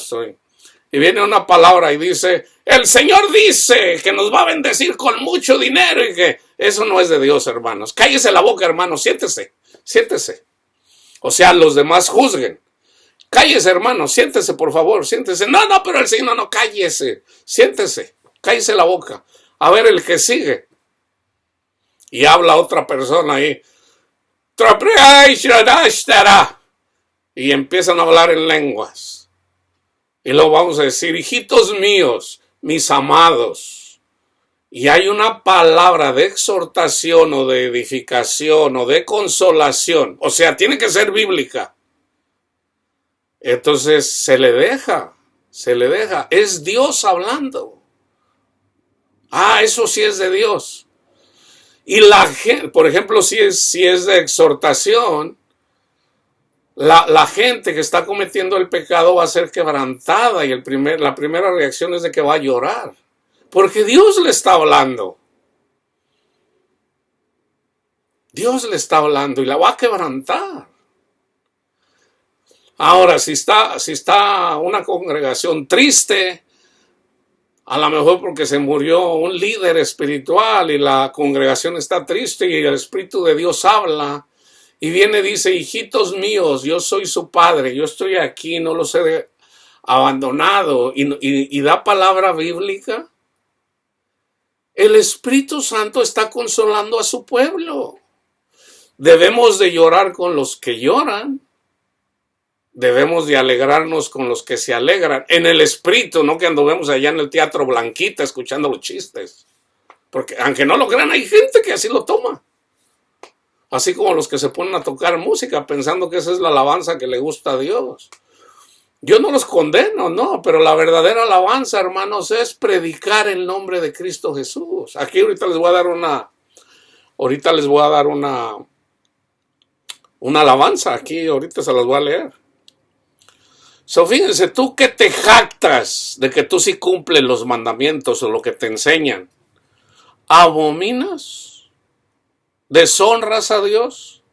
Y viene una palabra y dice, el Señor dice que nos va a bendecir con mucho dinero y que eso no es de Dios, hermanos. Cállese la boca, hermano, siéntese. O sea, los demás juzguen. Cállese, hermano, siéntese, por favor, siéntese. No, pero el Señor no, cállese. Siéntese, cállese la boca. A ver el que sigue. Y habla otra persona ahí. Y empiezan a hablar en lenguas. Y luego vamos a decir, hijitos míos, mis amados. Y hay una palabra de exhortación o de edificación o de consolación. O sea, tiene que ser bíblica. Entonces se le deja. Es Dios hablando. Eso sí es de Dios. Y la gente, por ejemplo, si es de exhortación, la gente que está cometiendo el pecado va a ser quebrantada y la primera reacción es de que va a llorar. Porque Dios le está hablando. Dios le está hablando y la va a quebrantar. Ahora, si está una congregación triste, a lo mejor porque se murió un líder espiritual y la congregación está triste y el Espíritu de Dios habla, y viene y dice, hijitos míos, yo soy su padre, yo estoy aquí, no los he abandonado, y da palabra bíblica. El Espíritu Santo está consolando a su pueblo. Debemos de llorar con los que lloran. Debemos de alegrarnos con los que se alegran. En el Espíritu, no que anduvemos allá en el Teatro Blanquita escuchando los chistes. Porque aunque no lo crean, hay gente que así lo toma. Así como los que se ponen a tocar música pensando que esa es la alabanza que le gusta a Dios. Yo no los condeno, no, pero la verdadera alabanza, hermanos, es predicar el nombre de Cristo Jesús. Aquí ahorita les voy a dar una alabanza, aquí ahorita se las voy a leer. Fíjense, tú que te jactas de que tú sí cumples los mandamientos o lo que te enseñan, ¿abominas? ¿Deshonras a Dios?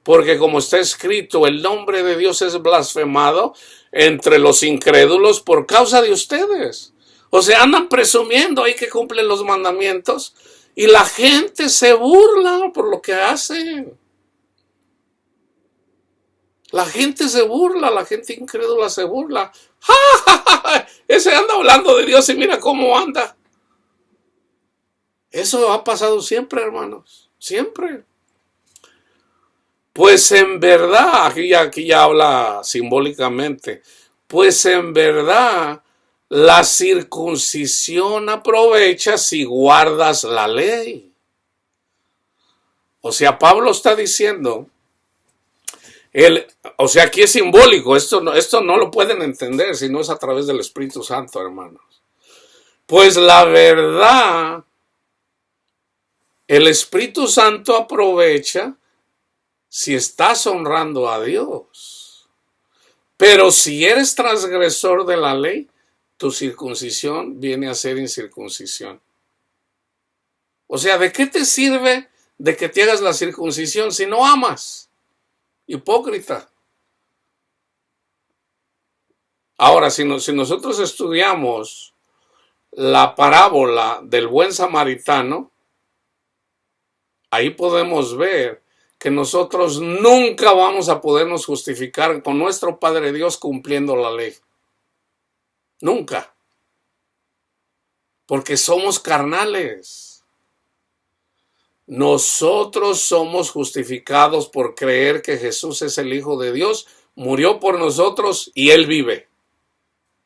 Porque como está escrito, el nombre de Dios es blasfemado entre los incrédulos por causa de ustedes. O sea, andan presumiendo ahí que cumplen los mandamientos y la gente se burla por lo que hacen. La gente se burla, la gente incrédula se burla. ¡Ja, ja, ja! Ese anda hablando de Dios y mira cómo anda. Eso ha pasado siempre, hermanos, siempre. Pues en verdad, aquí ya habla simbólicamente, pues en verdad la circuncisión aprovecha si guardas la ley. O sea, Pablo está diciendo, o sea, aquí es simbólico, esto no lo pueden entender si no es a través del Espíritu Santo, hermanos. Pues la verdad, el Espíritu Santo aprovecha si estás honrando a Dios. Pero si eres transgresor de la ley, tu circuncisión viene a ser incircuncisión. O sea, ¿de qué te sirve de que te hagas la circuncisión si no amas? Hipócrita. Ahora, si nosotros estudiamos la parábola del buen samaritano, ahí podemos ver que nosotros nunca vamos a podernos justificar con nuestro Padre Dios cumpliendo la ley. Nunca. Porque somos carnales. Nosotros somos justificados por creer que Jesús es el Hijo de Dios, murió por nosotros y Él vive.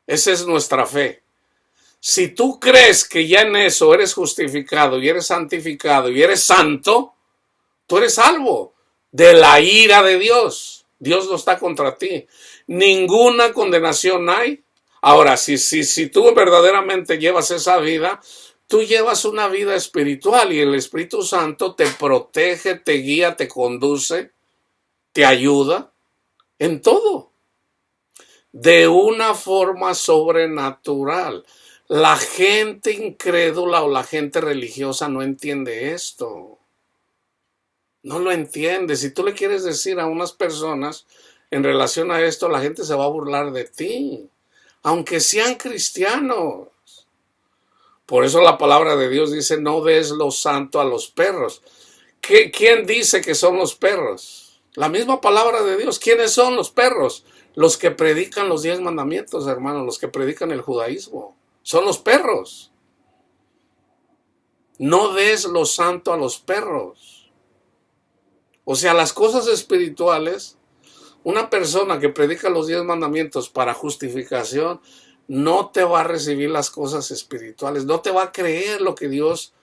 Esa es nuestra fe. Si tú crees que ya en eso eres justificado y eres santificado y eres santo, tú eres salvo de la ira de Dios. Dios no está contra ti. Ninguna condenación hay. Ahora, si tú verdaderamente llevas esa vida, tú llevas una vida espiritual y el Espíritu Santo te protege, te guía, te conduce, te ayuda en todo. De una forma sobrenatural. La gente incrédula o la gente religiosa no entiende esto. No lo entiende. Si tú le quieres decir a unas personas en relación a esto, la gente se va a burlar de ti. Aunque sean cristianos. Por eso la palabra de Dios dice, no des lo santo a los perros. ¿Quién dice que son los perros? La misma palabra de Dios. ¿Quiénes son los perros? Los que predican los 10 mandamientos, hermanos, los que predican el judaísmo. Son los perros. No des lo santo a los perros. O sea, las cosas espirituales, una persona que predica los 10 mandamientos para justificación, no te va a recibir las cosas espirituales, no te va a creer lo que Dios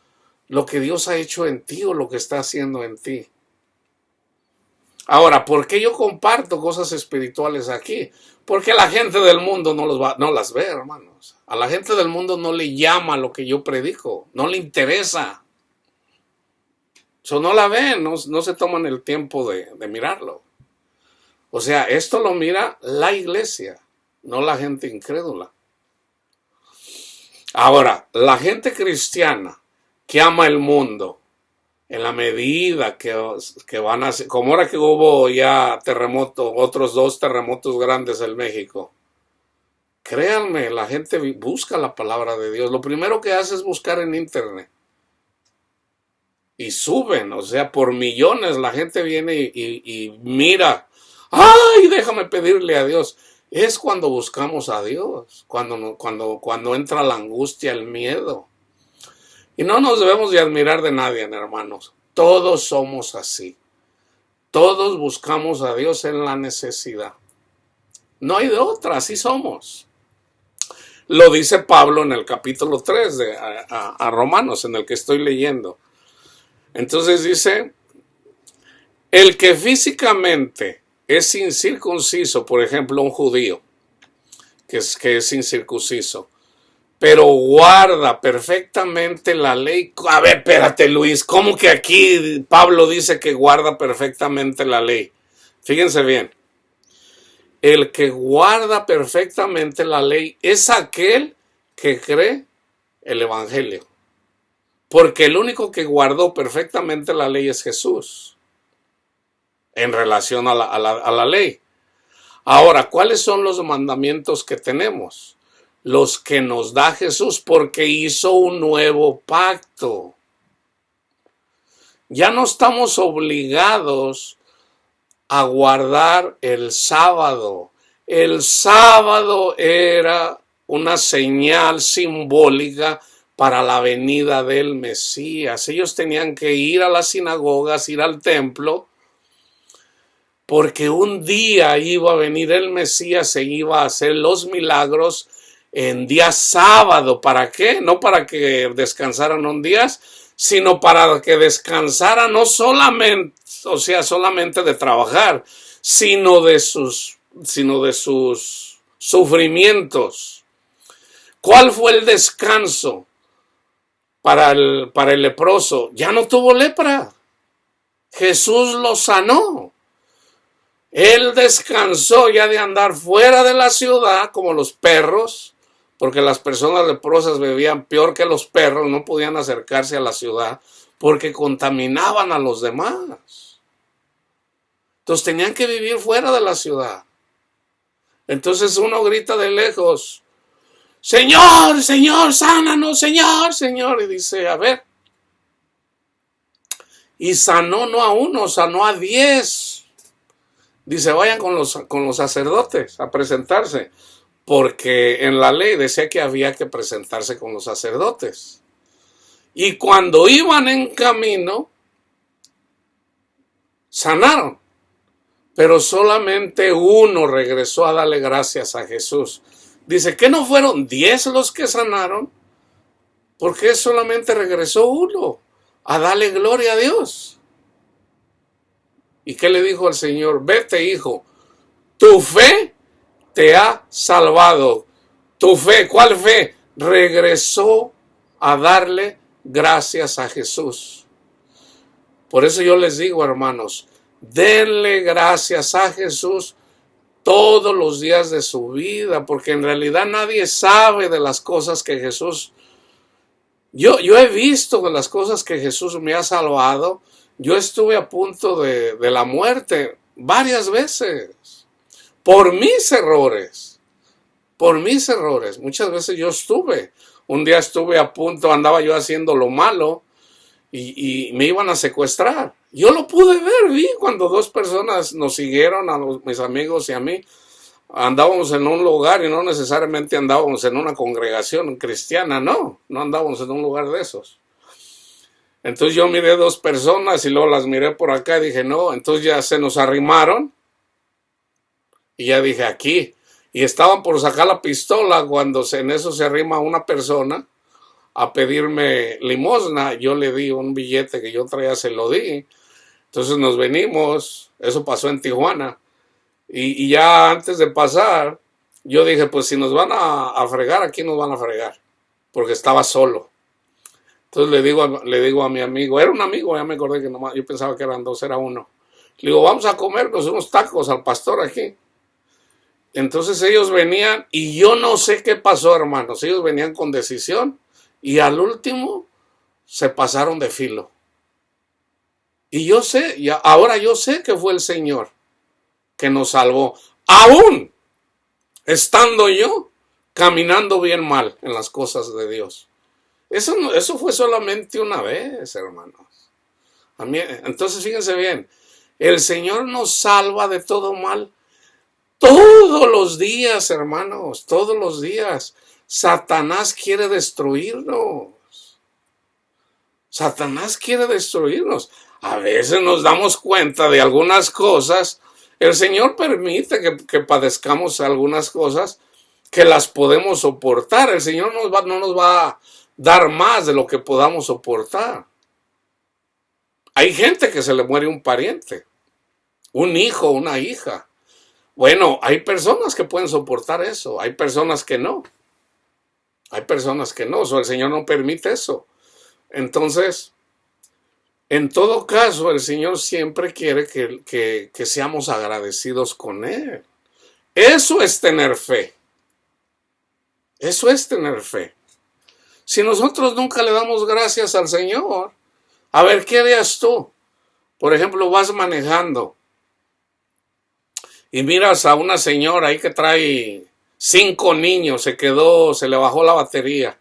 ha hecho en ti o lo que está haciendo en ti. Ahora, ¿por qué yo comparto cosas espirituales aquí? Porque la gente del mundo no las ve, hermanos. A la gente del mundo no le llama lo que yo predico, no le interesa. No la ven, no se toman el tiempo de mirarlo. O sea, esto lo mira la iglesia, no la gente incrédula. Ahora, la gente cristiana que ama el mundo, en la medida que van a ser, como ahora que hubo ya terremoto, otros 2 terremotos grandes en México. Créanme, la gente busca la palabra de Dios. Lo primero que hace es buscar en internet. Y suben, o sea, por millones la gente viene y mira. ¡Ay, déjame pedirle a Dios! Es cuando buscamos a Dios, cuando entra la angustia, el miedo. Y no nos debemos de admirar de nadie, hermanos. Todos somos así. Todos buscamos a Dios en la necesidad. No hay de otra, así somos. Lo dice Pablo en el capítulo 3 a Romanos, en el que estoy leyendo. Entonces dice, el que físicamente es incircunciso, por ejemplo, un judío, que es incircunciso, pero guarda perfectamente la ley. A ver, espérate, Luis, ¿cómo que aquí Pablo dice que guarda perfectamente la ley? Fíjense bien. El que guarda perfectamente la ley es aquel que cree el evangelio. Porque el único que guardó perfectamente la ley es Jesús. En relación a la ley. Ahora, ¿cuáles son los mandamientos que tenemos? Los que nos da Jesús, porque hizo un nuevo pacto. Ya no estamos obligados a guardar el sábado. El sábado era una señal simbólica para la venida del Mesías. Ellos tenían que ir a las sinagogas, ir al templo, porque un día iba a venir el Mesías e iba a hacer los milagros en día sábado. ¿Para qué? No para que descansaran un día, sino para que descansaran no solamente, solamente de trabajar, sino de sus sufrimientos. ¿Cuál fue el descanso para el leproso? Ya no tuvo lepra. Jesús lo sanó. Él descansó ya de andar fuera de la ciudad como los perros, porque las personas leprosas vivían peor que los perros, no podían acercarse a la ciudad porque contaminaban a los demás. Entonces tenían que vivir fuera de la ciudad. Entonces uno grita de lejos, Señor, Señor, sánanos, Señor, Señor. Y dice, a ver. Y sanó no a uno, sanó a 10. Dice, vayan con los sacerdotes a presentarse, porque en la ley decía que había que presentarse con los sacerdotes. Y cuando iban en camino, sanaron, pero solamente uno regresó a darle gracias a Jesús. Dice, ¿qué no fueron 10 los que sanaron? ¿Por qué solamente regresó uno a darle gloria a Dios? ¿Y qué le dijo al Señor? Vete, hijo, tu fe te ha salvado. Tu fe, ¿cuál fe? Regresó a darle gracias a Jesús. Por eso yo les digo, hermanos, denle gracias a Jesús todos los días de su vida, porque en realidad nadie sabe de las cosas que Jesús... Yo he visto de las cosas que Jesús me ha salvado. Yo estuve a punto de la muerte varias veces por mis errores. Por mis errores. Muchas veces yo un día estuve a punto, andaba yo haciendo lo malo y me iban a secuestrar. Yo lo pude ver, vi cuando 2 personas nos siguieron, mis amigos y a mí. Andábamos en un lugar y no necesariamente andábamos en una congregación cristiana, no andábamos en un lugar de esos. Entonces yo miré 2 personas y luego las miré por acá y dije, no, entonces ya se nos arrimaron y ya dije, aquí. Y estaban por sacar la pistola cuando en eso se arrima una persona a pedirme limosna. Yo le di un billete que yo traía, se lo di. Entonces nos venimos, eso pasó en Tijuana. Y ya antes de pasar, yo dije, pues si nos van a fregar, aquí nos van a fregar. Porque estaba solo. Entonces le digo a mi amigo, era un amigo, ya me acordé que nomás, yo pensaba que eran 2, era uno. Le digo, vamos a comernos unos tacos al pastor aquí. Entonces ellos venían y yo no sé qué pasó, hermanos. Ellos venían con decisión y al último se pasaron de filo. Y yo sé, y ahora yo sé que fue el Señor que nos salvó. Aún estando yo caminando bien mal en las cosas de Dios. Eso fue solamente una vez, hermanos. Entonces fíjense bien, el Señor nos salva de todo mal todos los días, hermanos, todos los días. Satanás quiere destruirnos. Satanás quiere destruirnos. A veces nos damos cuenta de algunas cosas. El Señor permite que padezcamos algunas cosas que las podemos soportar. El Señor no nos va a dar más de lo que podamos soportar. Hay gente que se le muere un pariente, un hijo, una hija. Bueno, hay personas que pueden soportar eso, hay personas que no. Hay personas que no, o sea, el Señor no permite eso. Entonces, en todo caso, el Señor siempre quiere que seamos agradecidos con Él. Eso es tener fe. Eso es tener fe. Si nosotros nunca le damos gracias al Señor, a ver, ¿qué harías tú? Por ejemplo, vas manejando y miras a una señora ahí que trae 5 niños, se le bajó la batería.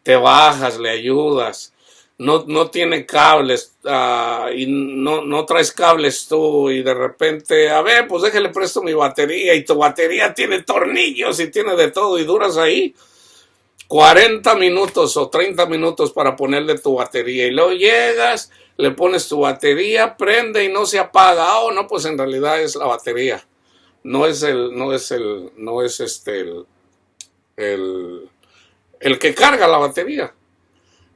Te bajas, le ayudas. no tiene cables, y no traes cables tú, y de repente, a ver, pues déjale presto mi batería, y tu batería tiene tornillos y tiene de todo, y duras ahí 40 minutos o 30 minutos para ponerle tu batería, y luego llegas, le pones tu batería, prende y no se apaga. Oh, no, pues en realidad es la batería. No es el que carga la batería.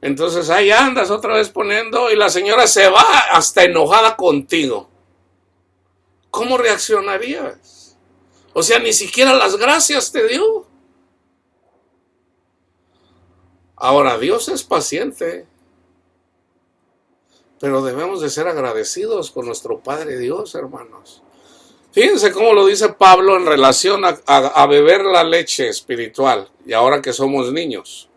Entonces ahí andas otra vez poniendo y la señora se va hasta enojada contigo. ¿Cómo reaccionarías? O sea, ni siquiera las gracias te dio. Ahora, Dios es paciente, pero debemos de ser agradecidos con nuestro Padre Dios, hermanos. Fíjense cómo lo dice Pablo en relación a beber la leche espiritual, y ahora que somos niños.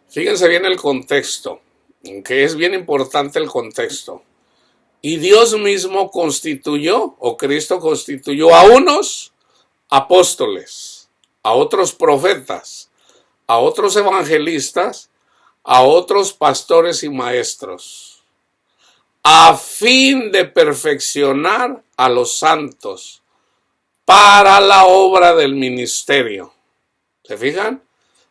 Fíjense bien el contexto, que es bien importante el contexto. Y Dios mismo constituyó, o Cristo constituyó a unos apóstoles, a otros profetas, a otros evangelistas, a otros pastores y maestros, a fin de perfeccionar a los santos para la obra del ministerio. ¿Se fijan?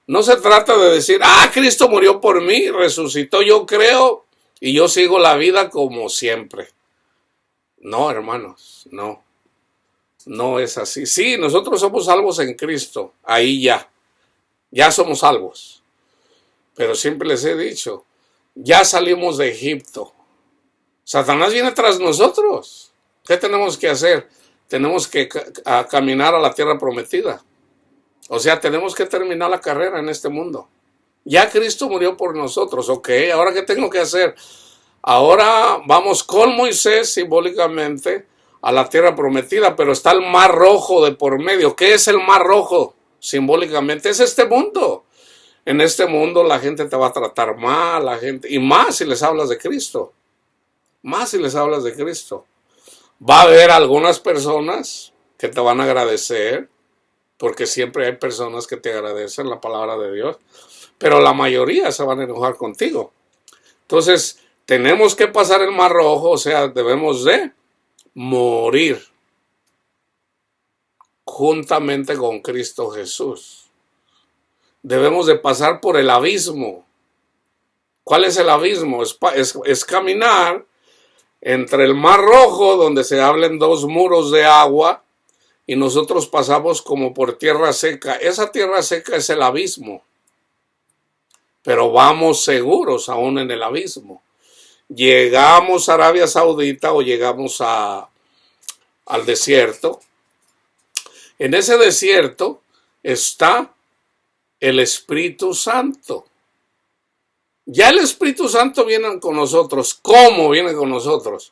No se trata de decir, Cristo murió por mí, resucitó, yo creo, y yo sigo la vida como siempre. No, hermanos, no. No es así. Sí, nosotros somos salvos en Cristo, ahí ya somos salvos. Pero siempre les he dicho, ya salimos de Egipto. Satanás viene tras nosotros. ¿Qué tenemos que hacer? Tenemos que caminar a la tierra prometida. O sea, tenemos que terminar la carrera en este mundo. Ya Cristo murió por nosotros, ok. ¿Ahora qué tengo que hacer? Ahora vamos con Moisés simbólicamente a la tierra prometida, pero está el mar rojo de por medio. ¿Qué es el mar rojo? Simbólicamente es este mundo. En este mundo la gente te va a tratar mal, y más si les hablas de Cristo. Más si les hablas de Cristo. Va a haber algunas personas que te van a agradecer, porque siempre hay personas que te agradecen la palabra de Dios, pero la mayoría se van a enojar contigo. Entonces, tenemos que pasar el mar rojo, o sea, debemos de morir juntamente con Cristo Jesús. Debemos de pasar por el abismo. ¿Cuál es el abismo? Es caminar entre el mar rojo, donde se abren dos muros de agua, y nosotros pasamos como por tierra seca. Esa tierra seca es el abismo, pero vamos seguros aún en el abismo. Llegamos a Arabia Saudita o llegamos al desierto. En ese desierto está el Espíritu Santo. Ya el Espíritu Santo viene con nosotros. ¿Cómo viene con nosotros?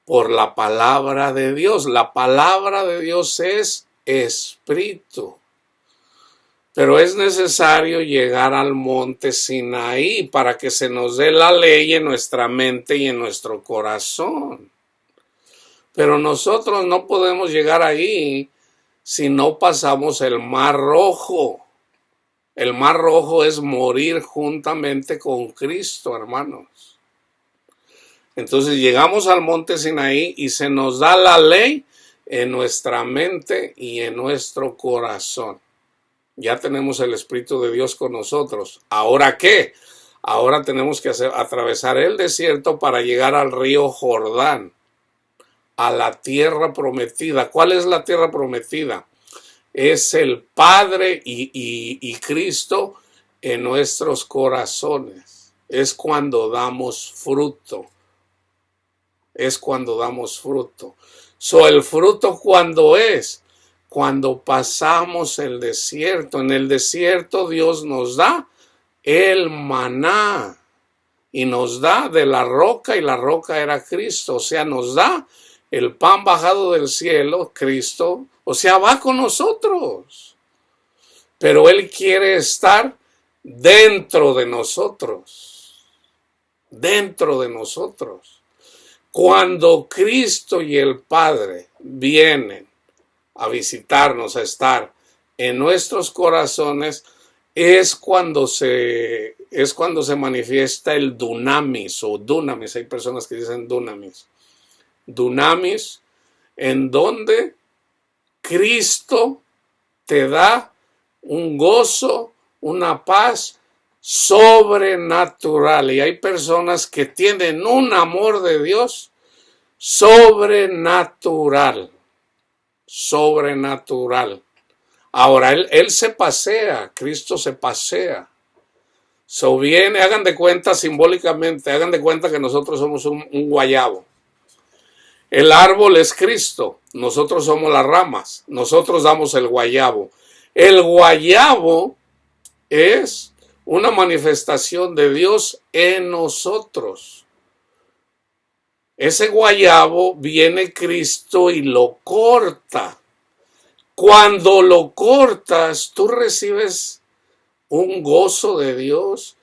Por la palabra de Dios. La palabra de Dios es Espíritu. Pero es necesario llegar al monte Sinaí para que se nos dé la ley en nuestra mente y en nuestro corazón. Pero nosotros no podemos llegar ahí si no pasamos el mar rojo. El mar rojo es morir juntamente con Cristo, hermanos. Entonces llegamos al monte Sinaí y se nos da la ley en nuestra mente y en nuestro corazón. Ya tenemos el Espíritu de Dios con nosotros. ¿Ahora qué? Ahora tenemos que atravesar el desierto para llegar al río Jordán, a la tierra prometida. ¿Cuál es la tierra prometida? Es el Padre y Cristo en nuestros corazones. Es cuando damos fruto. Es cuando damos fruto. El fruto, ¿cuándo es? Cuando pasamos el desierto. En el desierto Dios nos da el maná y nos da de la roca, y la roca era Cristo. O sea, nos da el pan bajado del cielo, Cristo. O sea, va con nosotros. Pero Él quiere estar dentro de nosotros. Dentro de nosotros. Cuando Cristo y el Padre vienen a visitarnos, a estar en nuestros corazones, es cuando se es cuando se manifiesta el dunamis o dunamis. Hay personas que dicen dunamis. Dunamis, en donde Cristo te da un gozo, una paz sobrenatural. Y hay personas que tienen un amor de Dios sobrenatural. Sobrenatural. Ahora, él se pasea, Cristo se pasea. So viene, hagan de cuenta simbólicamente, hagan de cuenta que nosotros somos un guayabo. El árbol es Cristo, nosotros somos las ramas, nosotros damos el guayabo. El guayabo es una manifestación de Dios en nosotros. Ese guayabo viene Cristo y lo corta. Cuando lo cortas, tú recibes un gozo de Dios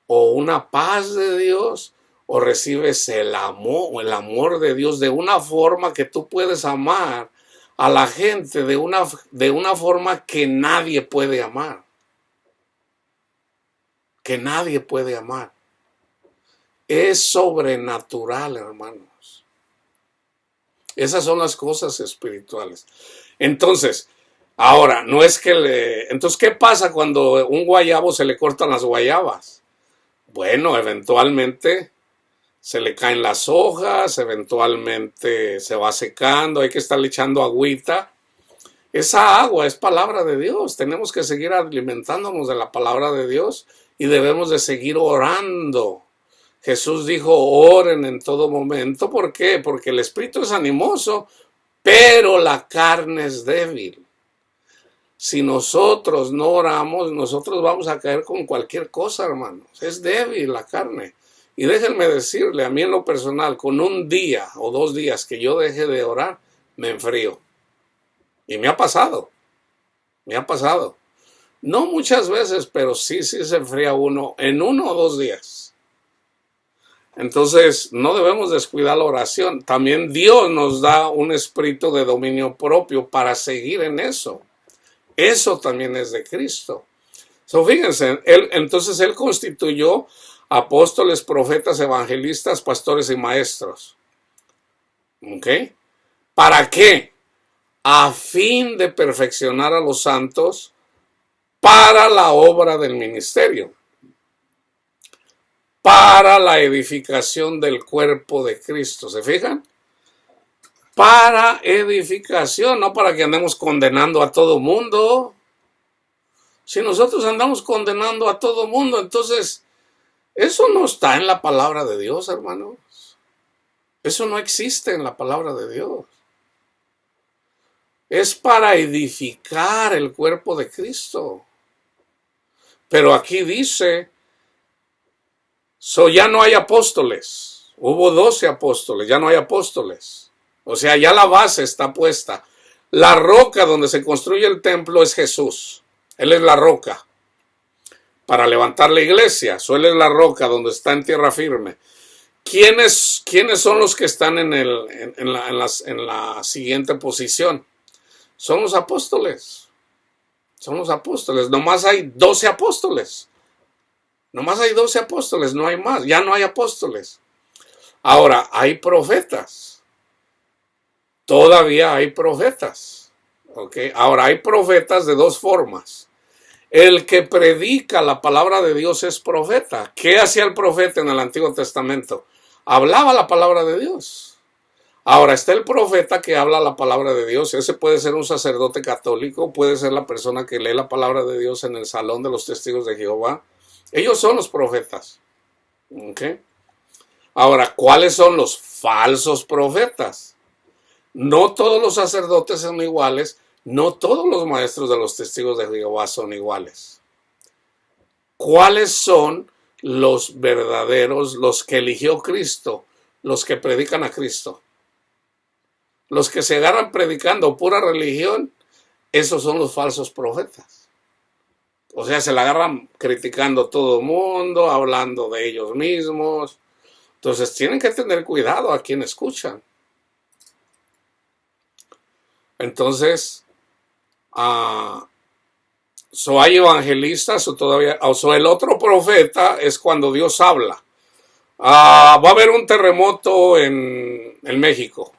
o una paz de Dios o recibes el amor de Dios de una forma que tú puedes amar a la gente de una forma que nadie puede amar. Que nadie puede amar. Es sobrenatural, hermanos. Esas son las cosas espirituales. Entonces, ahora, no es que entonces, ¿qué pasa cuando un guayabo se le cortan las guayabas? Bueno, eventualmente se le caen las hojas, eventualmente se va secando, hay que estarle echando agüita. Esa agua es palabra de Dios. Tenemos que seguir alimentándonos de la palabra de Dios y debemos de seguir orando. Jesús dijo, oren en todo momento. ¿Por qué? Porque el espíritu es animoso, pero la carne es débil. Si nosotros no oramos, nosotros vamos a caer con cualquier cosa, hermanos. Es débil la carne. Y déjenme decirle, a mí en lo personal, con un día o 2 días que yo deje de orar, me enfrío. Y me ha pasado. Me ha pasado. No muchas veces, pero sí se enfría uno en 1 o 2 días. Entonces, no debemos descuidar la oración. También Dios nos da un espíritu de dominio propio para seguir en eso. Eso también es de Cristo. Fíjense, entonces Él constituyó apóstoles, profetas, evangelistas, pastores y maestros. ¿Ok? ¿Para qué? A fin de perfeccionar a los santos para la obra del ministerio, para la edificación del cuerpo de Cristo. ¿Se fijan? Para edificación, no para que andemos condenando a todo mundo. Si nosotros andamos condenando a todo mundo, entonces eso no está en la palabra de Dios, hermanos. Eso no existe en la palabra de Dios. Es para edificar el cuerpo de Cristo. Pero aquí dice, ya no hay apóstoles. Hubo 12 apóstoles, ya no hay apóstoles. O sea, ya la base está puesta. La roca donde se construye el templo es Jesús. Él es la roca para levantar la iglesia. Él es la roca donde está en tierra firme. ¿Quiénes son los que están en la siguiente posición? Son los apóstoles. Son los apóstoles. Nomás hay 12 apóstoles. Nomás hay 12 apóstoles, no hay más. Ya no hay apóstoles. Ahora, hay profetas. Todavía hay profetas. ¿Okay? Ahora, hay profetas de 2 formas. El que predica la palabra de Dios es profeta. ¿Qué hacía el profeta en el Antiguo Testamento? Hablaba la palabra de Dios. Ahora está el profeta que habla la palabra de Dios. Ese puede ser un sacerdote católico, puede ser la persona que lee la palabra de Dios en el salón de los testigos de Jehová. Ellos son los profetas. ¿Okay? Ahora, ¿cuáles son los falsos profetas? No todos los sacerdotes son iguales. No todos los maestros de los testigos de Jehová son iguales. ¿Cuáles son los verdaderos, los que eligió Cristo, los que predican a Cristo? Los que se agarran predicando pura religión, esos son los falsos profetas. O sea, se la agarran criticando a todo el mundo, hablando de ellos mismos. Entonces tienen que tener cuidado a quien escuchan. Entonces, So hay evangelistas o todavía, o so el otro profeta es cuando Dios habla. Va a haber un terremoto en México.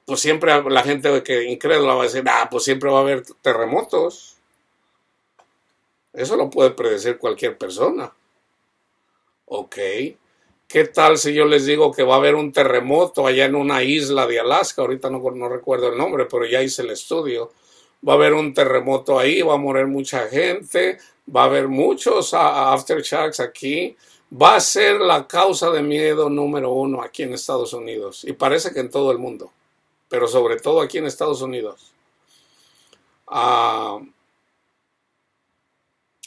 Pues siempre la gente que incrédula va a decir, pues siempre va a haber terremotos. Eso lo puede predecir cualquier persona. Ok. ¿Qué tal si yo les digo que va a haber un terremoto allá en una isla de Alaska? Ahorita no recuerdo el nombre, pero ya hice el estudio. Va a haber un terremoto ahí, va a morir mucha gente, va a haber muchos aftershocks aquí. Va a ser la causa de miedo número 1 aquí en Estados Unidos. Y parece que en todo el mundo, pero sobre todo aquí en Estados Unidos.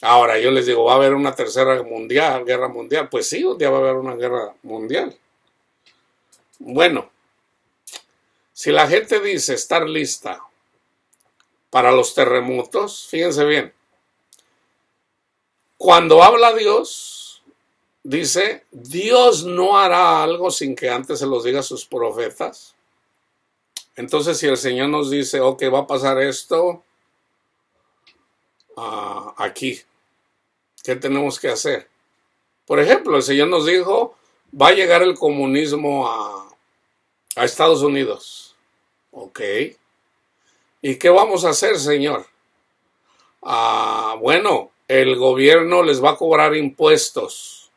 Ahora yo les digo, ¿va a haber una tercera guerra mundial? Pues sí, un día va a haber una guerra mundial. Bueno, si la gente dice estar lista para los terremotos, fíjense bien, cuando habla Dios, dice, Dios no hará algo sin que antes se los diga a sus profetas. Entonces, si el Señor nos dice, ok, va a pasar esto aquí, ¿qué tenemos que hacer? Por ejemplo, el Señor nos dijo, va a llegar el comunismo a Estados Unidos. Ok. ¿Y qué vamos a hacer, Señor? Bueno, el gobierno les va a cobrar impuestos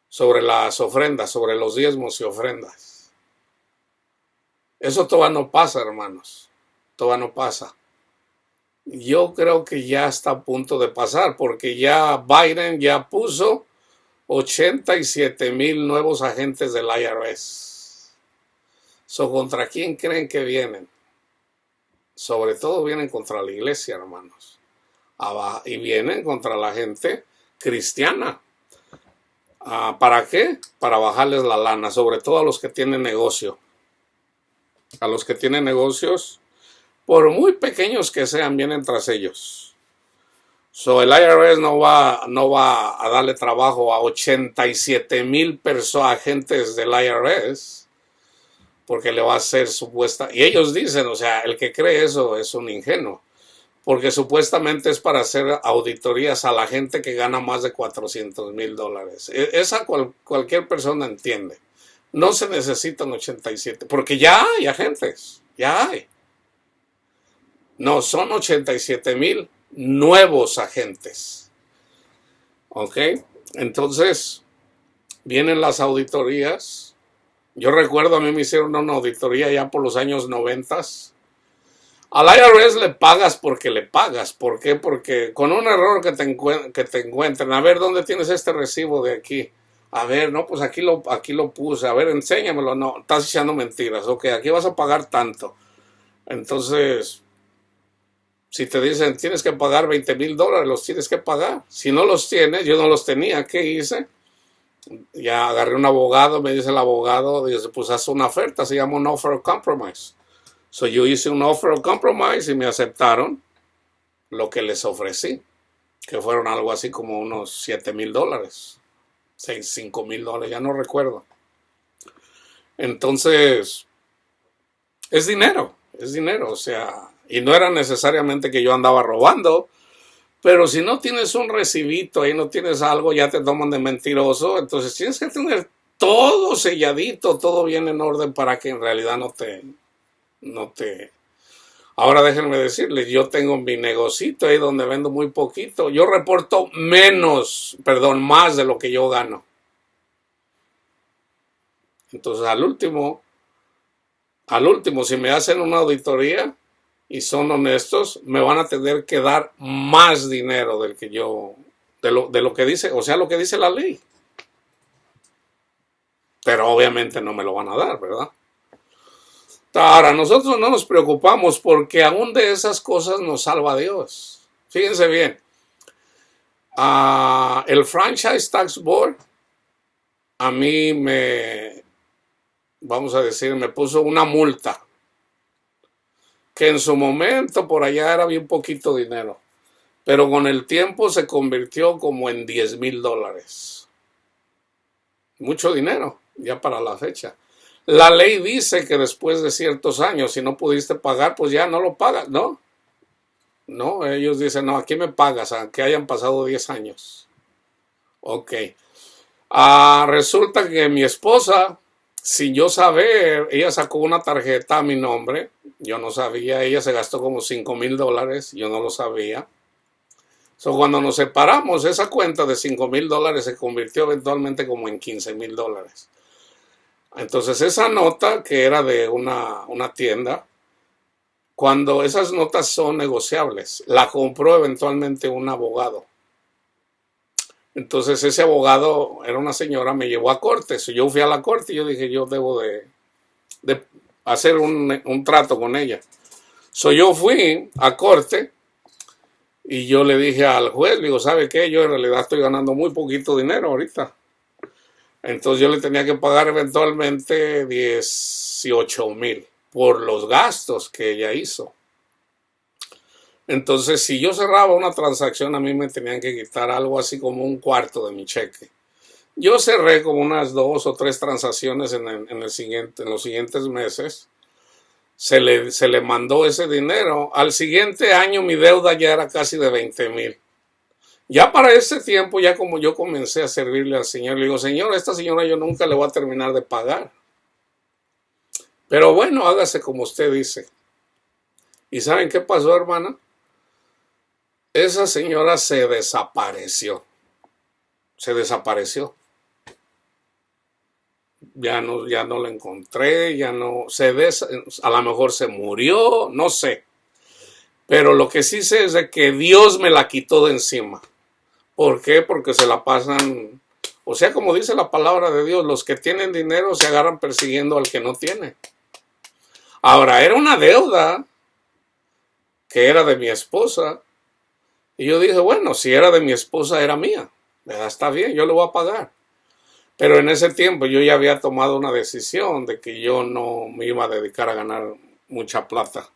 sobre las ofrendas, sobre los diezmos y ofrendas. Eso todavía no pasa, hermanos. Todavía no pasa. Yo creo que ya está a punto de pasar, porque ya Biden ya puso 87,000 nuevos agentes del IRS. ¿Contra quién creen que vienen? Sobre todo vienen contra la iglesia, hermanos. Y vienen contra la gente cristiana. ¿Para qué? Para bajarles la lana, sobre todo a los que tienen negocio. A los que tienen negocios, por muy pequeños que sean, vienen tras ellos. El IRS no va a darle trabajo a 87,000 agentes del IRS, porque le va a hacer supuesta. Y ellos dicen, o sea, el que cree eso es un ingenuo, porque supuestamente es para hacer auditorías a la gente que gana más de $400,000. Esa cualquier persona entiende. No se necesitan 87, porque ya hay agentes, ya hay. No, son 87,000 nuevos agentes. ¿Ok? Entonces, vienen las auditorías. Yo recuerdo, a mí me hicieron una auditoría ya por los años 90. Al IRS le pagas porque le pagas. ¿Por qué? Porque con un error que te encuentren, a ver, ¿dónde tienes este recibo de aquí? A ver, no, pues aquí lo puse. A ver, enséñamelo. No, estás echando mentiras. Ok, aquí vas a pagar tanto. Entonces, si te dicen tienes que pagar $20,000, los tienes que pagar. Si no los tienes, yo no los tenía. ¿Qué hice? Ya agarré un abogado, me dice el abogado, dice, pues haz una oferta, se llama un offer of compromise. Yo hice un offer of compromise y me aceptaron lo que les ofrecí, que fueron algo así como unos $7,000, $5,000, ya no recuerdo. Entonces, es dinero, o sea, y no era necesariamente que yo andaba robando, pero si no tienes un recibito y no tienes algo, ya te toman de mentiroso. Entonces tienes que tener todo selladito, todo bien en orden para que en realidad no te. Ahora déjenme decirles, yo tengo mi negocito ahí donde vendo muy poquito. Yo reporto más de lo que yo gano. Entonces al último, si me hacen una auditoría y son honestos, me van a tener que dar más dinero del que yo, de lo que dice, o sea, lo que dice la ley. Pero obviamente no me lo van a dar, ¿verdad? Ahora, nosotros no nos preocupamos porque aún de esas cosas nos salva Dios. Fíjense bien, el Franchise Tax Board a mí me puso una multa que en su momento por allá era bien poquito dinero, pero con el tiempo se convirtió como en $10,000. Mucho dinero, ya para la fecha. La ley dice que después de ciertos años, si no pudiste pagar, pues ya no lo pagas, ¿no? No, ellos dicen, no, aquí me pagas, aunque hayan pasado 10 años. Ok. Resulta que mi esposa, sin yo saber, ella sacó una tarjeta a mi nombre. Yo no sabía, ella se gastó como $5,000, yo no lo sabía. Cuando nos separamos, esa cuenta de $5,000 se convirtió eventualmente como en $15,000. Entonces esa nota, que era de una tienda, cuando esas notas son negociables, la compró eventualmente un abogado. Entonces ese abogado era una señora, me llevó a corte. Yo fui a la corte y yo dije, yo debo de hacer un trato con ella. Yo fui a corte y yo le dije al juez, le digo, ¿sabe qué? Yo en realidad estoy ganando muy poquito dinero ahorita. Entonces yo le tenía que pagar eventualmente 18,000 por los gastos que ella hizo. Entonces, si yo cerraba una transacción, a mí me tenían que quitar algo así como un cuarto de mi cheque. Yo cerré como unas 2 o 3 transacciones en los siguientes meses. Se le mandó ese dinero. Al siguiente año mi deuda ya era casi de 20,000. Ya para ese tiempo, ya como yo comencé a servirle al Señor, le digo, Señor, a esta señora yo nunca le voy a terminar de pagar. Pero bueno, hágase como usted dice. ¿Y saben qué pasó, hermana? Esa señora se desapareció. Se desapareció. Ya no la encontré, a lo mejor se murió, no sé. Pero lo que sí sé es de que Dios me la quitó de encima. ¿Por qué? Porque se la pasan, o sea, como dice la palabra de Dios, los que tienen dinero se agarran persiguiendo al que no tiene. Ahora, era una deuda que era de mi esposa. Y yo dije, bueno, si era de mi esposa, era mía. Está bien, yo le voy a pagar. Pero en ese tiempo yo ya había tomado una decisión de que yo no me iba a dedicar a ganar mucha plata.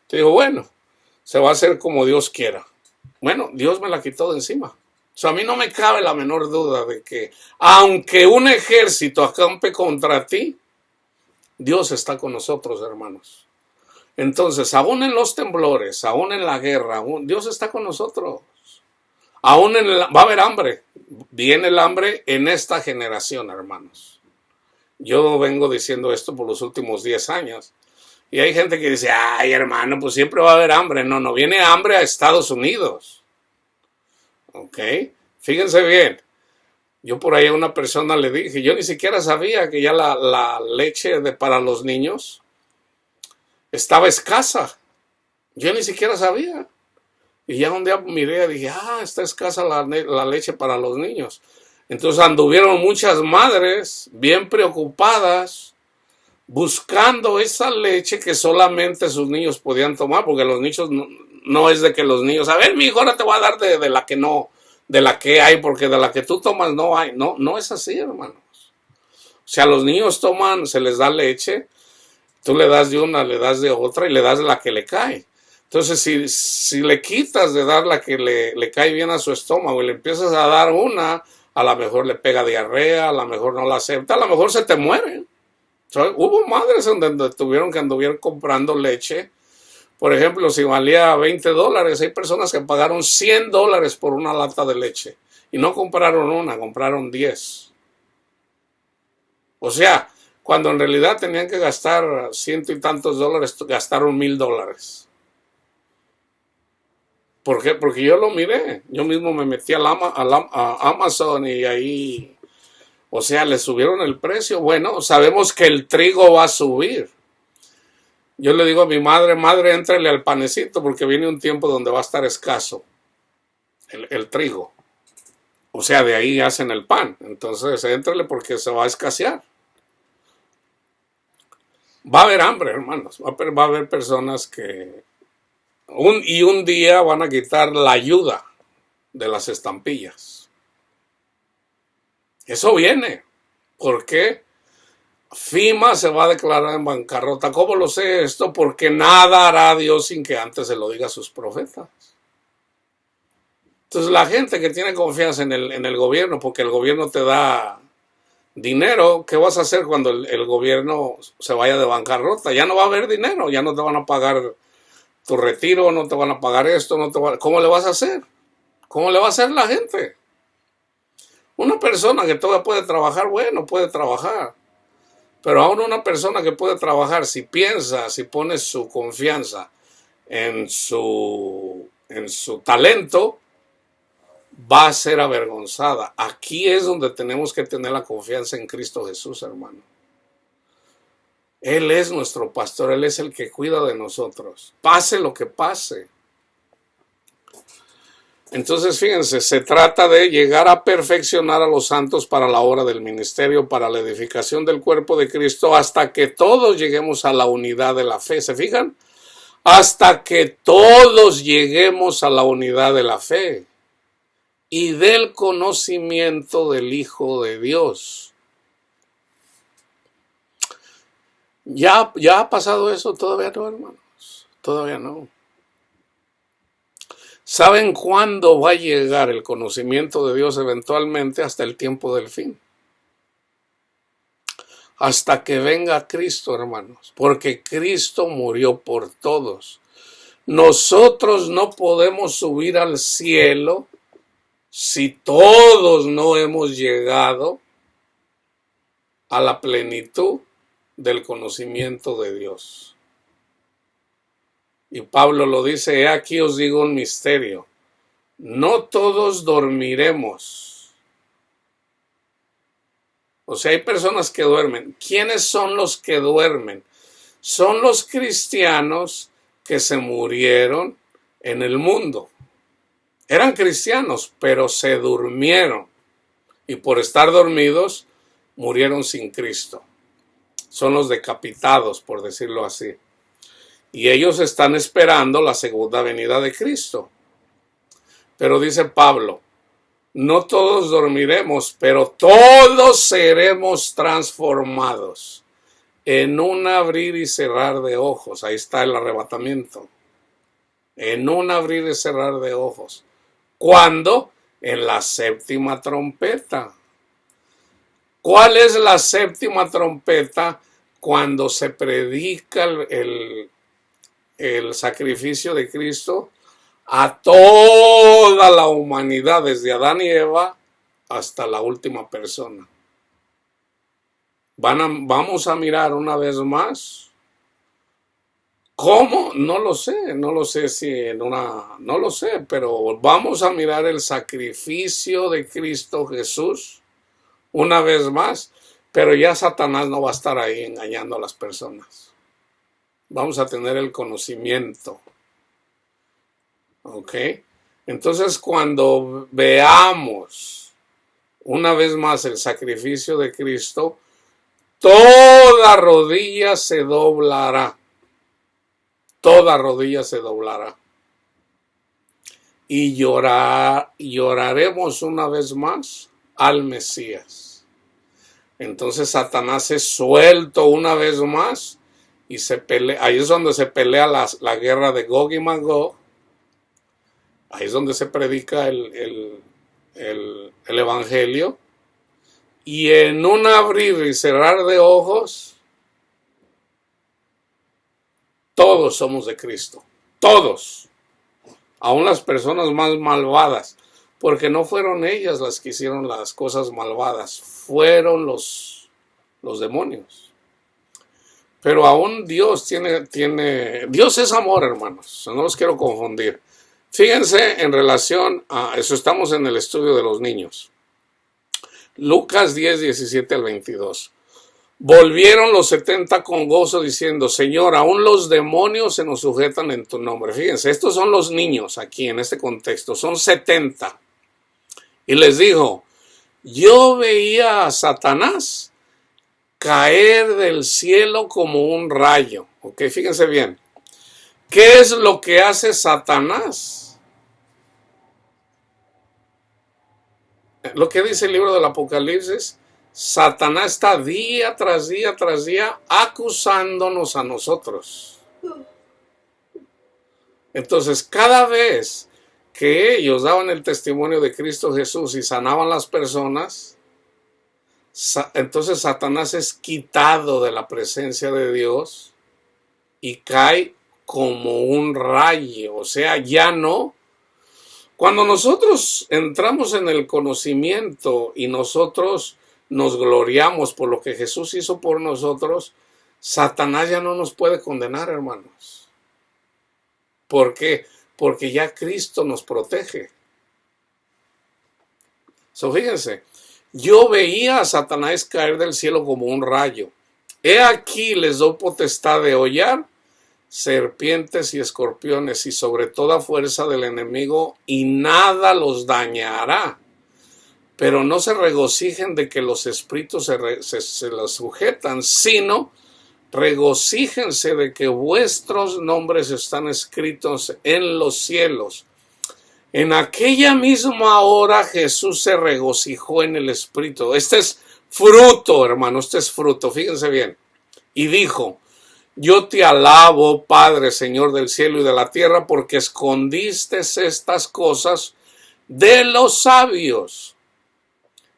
Te digo, bueno, se va a hacer como Dios quiera. Bueno, Dios me la quitó de encima. A mí no me cabe la menor duda de que, aunque un ejército acampe contra ti, Dios está con nosotros, hermanos. Entonces, aún en los temblores, aún en la guerra, Dios está con nosotros. Aún va a haber hambre. Viene el hambre en esta generación, hermanos. Yo vengo diciendo esto por los últimos 10 años. Y hay gente que dice, ay, hermano, pues siempre va a haber hambre. No, no, viene hambre a Estados Unidos. ¿Ok? Fíjense bien. Yo por ahí a una persona le dije, yo ni siquiera sabía que ya la leche para los niños estaba escasa. Yo ni siquiera sabía. Y ya un día miré y dije, está escasa la leche para los niños. Entonces anduvieron muchas madres bien preocupadas buscando esa leche que solamente sus niños podían tomar, porque los niños no es de que los niños, a ver, mi hijo, ahora te voy a dar de la que no, de la que hay, porque de la que tú tomas no hay. No, no es así, hermanos. O sea, los niños toman, se les da leche, tú le das de una, le das de otra y le das de la que le cae. Entonces, si le quitas de dar la que le cae bien a su estómago y le empiezas a dar una, a lo mejor le pega diarrea, a lo mejor no la acepta, a lo mejor se te muere. Hubo madres donde tuvieron que anduvieron comprando leche. Por ejemplo, si valía $20, hay personas que pagaron $100 por una lata de leche. Y no compraron una, compraron 10. O sea, cuando en realidad tenían que gastar ciento y tantos dólares, gastaron $1,000. ¿Por qué? Porque yo lo miré. Yo mismo me metí a Amazon y ahí, o sea, le subieron el precio. Bueno, sabemos que el trigo va a subir. Yo le digo a mi madre, éntrele al panecito porque viene un tiempo donde va a estar escaso el trigo. O sea, de ahí hacen el pan. Entonces, éntrele porque se va a escasear. Va a haber hambre, hermanos. Va a haber personas que un día van a quitar la ayuda de las estampillas. Eso viene. ¿Por qué? FEMA se va a declarar en bancarrota. ¿Cómo lo sé esto? Porque nada hará Dios sin que antes se lo diga a sus profetas. Entonces la gente que tiene confianza en el gobierno, porque el gobierno te da dinero, ¿qué vas a hacer cuando el gobierno se vaya de bancarrota? Ya no va a haber dinero, ya no te van a pagar tu retiro, no te van a pagar esto, ¿cómo le vas a hacer? ¿Cómo le va a hacer la gente? Una persona que todavía puede trabajar, bueno, puede trabajar. Pero aún una persona que puede trabajar, si piensa, si pone su confianza en su talento, va a ser avergonzada. Aquí es donde tenemos que tener la confianza en Cristo Jesús, hermano. Él es nuestro pastor, Él es el que cuida de nosotros, pase lo que pase. Entonces, fíjense, se trata de llegar a perfeccionar a los santos para la obra del ministerio, para la edificación del cuerpo de Cristo, hasta que todos lleguemos a la unidad de la fe. ¿Se fijan? Hasta que todos lleguemos a la unidad de la fe y del conocimiento del Hijo de Dios. ¿Ya ha pasado eso? Todavía no, hermanos. Todavía no. ¿Saben cuándo va a llegar el conocimiento de Dios eventualmente? Hasta el tiempo del fin. Hasta que venga Cristo, hermanos. Porque Cristo murió por todos. Nosotros no podemos subir al cielo si todos no hemos llegado a la plenitud del conocimiento de Dios. Y Pablo lo dice, he aquí os digo un misterio, no todos dormiremos. O sea, hay personas que duermen. ¿Quiénes son los que duermen? Son los cristianos que se murieron en el mundo. Eran cristianos, pero se durmieron. Y por estar dormidos, murieron sin Cristo. Son los decapitados, por decirlo así. Y ellos están esperando la segunda venida de Cristo. Pero dice Pablo, no todos dormiremos, pero todos seremos transformados en un abrir y cerrar de ojos. Ahí está el arrebatamiento. En un abrir y cerrar de ojos. ¿Cuándo? En la séptima trompeta. ¿Cuál es la séptima trompeta? Cuando se predica el sacrificio de Cristo a toda la humanidad, desde Adán y Eva hasta la última persona. Vamos a mirar una vez más. ¿Cómo? No lo sé si no lo sé, pero vamos a mirar el sacrificio de Cristo Jesús una vez más, pero ya Satanás no va a estar ahí engañando a las personas. Vamos a tener el conocimiento. ¿Ok? Entonces, cuando veamos una vez más el sacrificio de Cristo, toda rodilla se doblará. Toda rodilla se doblará. Y lloraremos una vez más al Mesías. Entonces Satanás es suelto una vez más y se pelea. Ahí es donde se pelea la guerra de Gog y Magog. Ahí es donde se predica el evangelio. Y en un abrir y cerrar de ojos, todos somos de Cristo. Todos. Aún las personas más malvadas. Porque no fueron ellas las que hicieron las cosas malvadas. Fueron los demonios. Pero aún Dios Dios es amor, hermanos. No los quiero confundir. Fíjense en relación a eso, estamos en el estudio de los niños. Lucas 10, 17 al 22. Volvieron los 70 con gozo diciendo, Señor, aún los demonios se nos sujetan en tu nombre. Fíjense, estos son los niños aquí en este contexto, son 70. Y les dijo, yo veía a Satanás caer del cielo como un rayo. Ok, fíjense bien. ¿Qué es lo que hace Satanás? Lo que dice el libro del Apocalipsis, Satanás está día tras día tras día acusándonos a nosotros. Entonces, cada vez que ellos daban el testimonio de Cristo Jesús y sanaban las personas, entonces Satanás es quitado de la presencia de Dios y cae como un rayo. O sea, ya no. Cuando nosotros entramos en el conocimiento y nosotros nos gloriamos por lo que Jesús hizo por nosotros, Satanás ya no nos puede condenar, hermanos. ¿Por qué? Porque ya Cristo nos protege. Fíjense, yo veía a Satanás caer del cielo como un rayo. He aquí les doy potestad de hollar serpientes y escorpiones y sobre toda fuerza del enemigo, y nada los dañará. Pero no se regocijen de que los espíritus se los sujetan, sino regocíjense de que vuestros nombres están escritos en los cielos. En aquella misma hora Jesús se regocijó en el Espíritu. Este es fruto, hermano, este es fruto, fíjense bien. Y dijo: yo te alabo, Padre, Señor del cielo y de la tierra, porque escondiste estas cosas de los sabios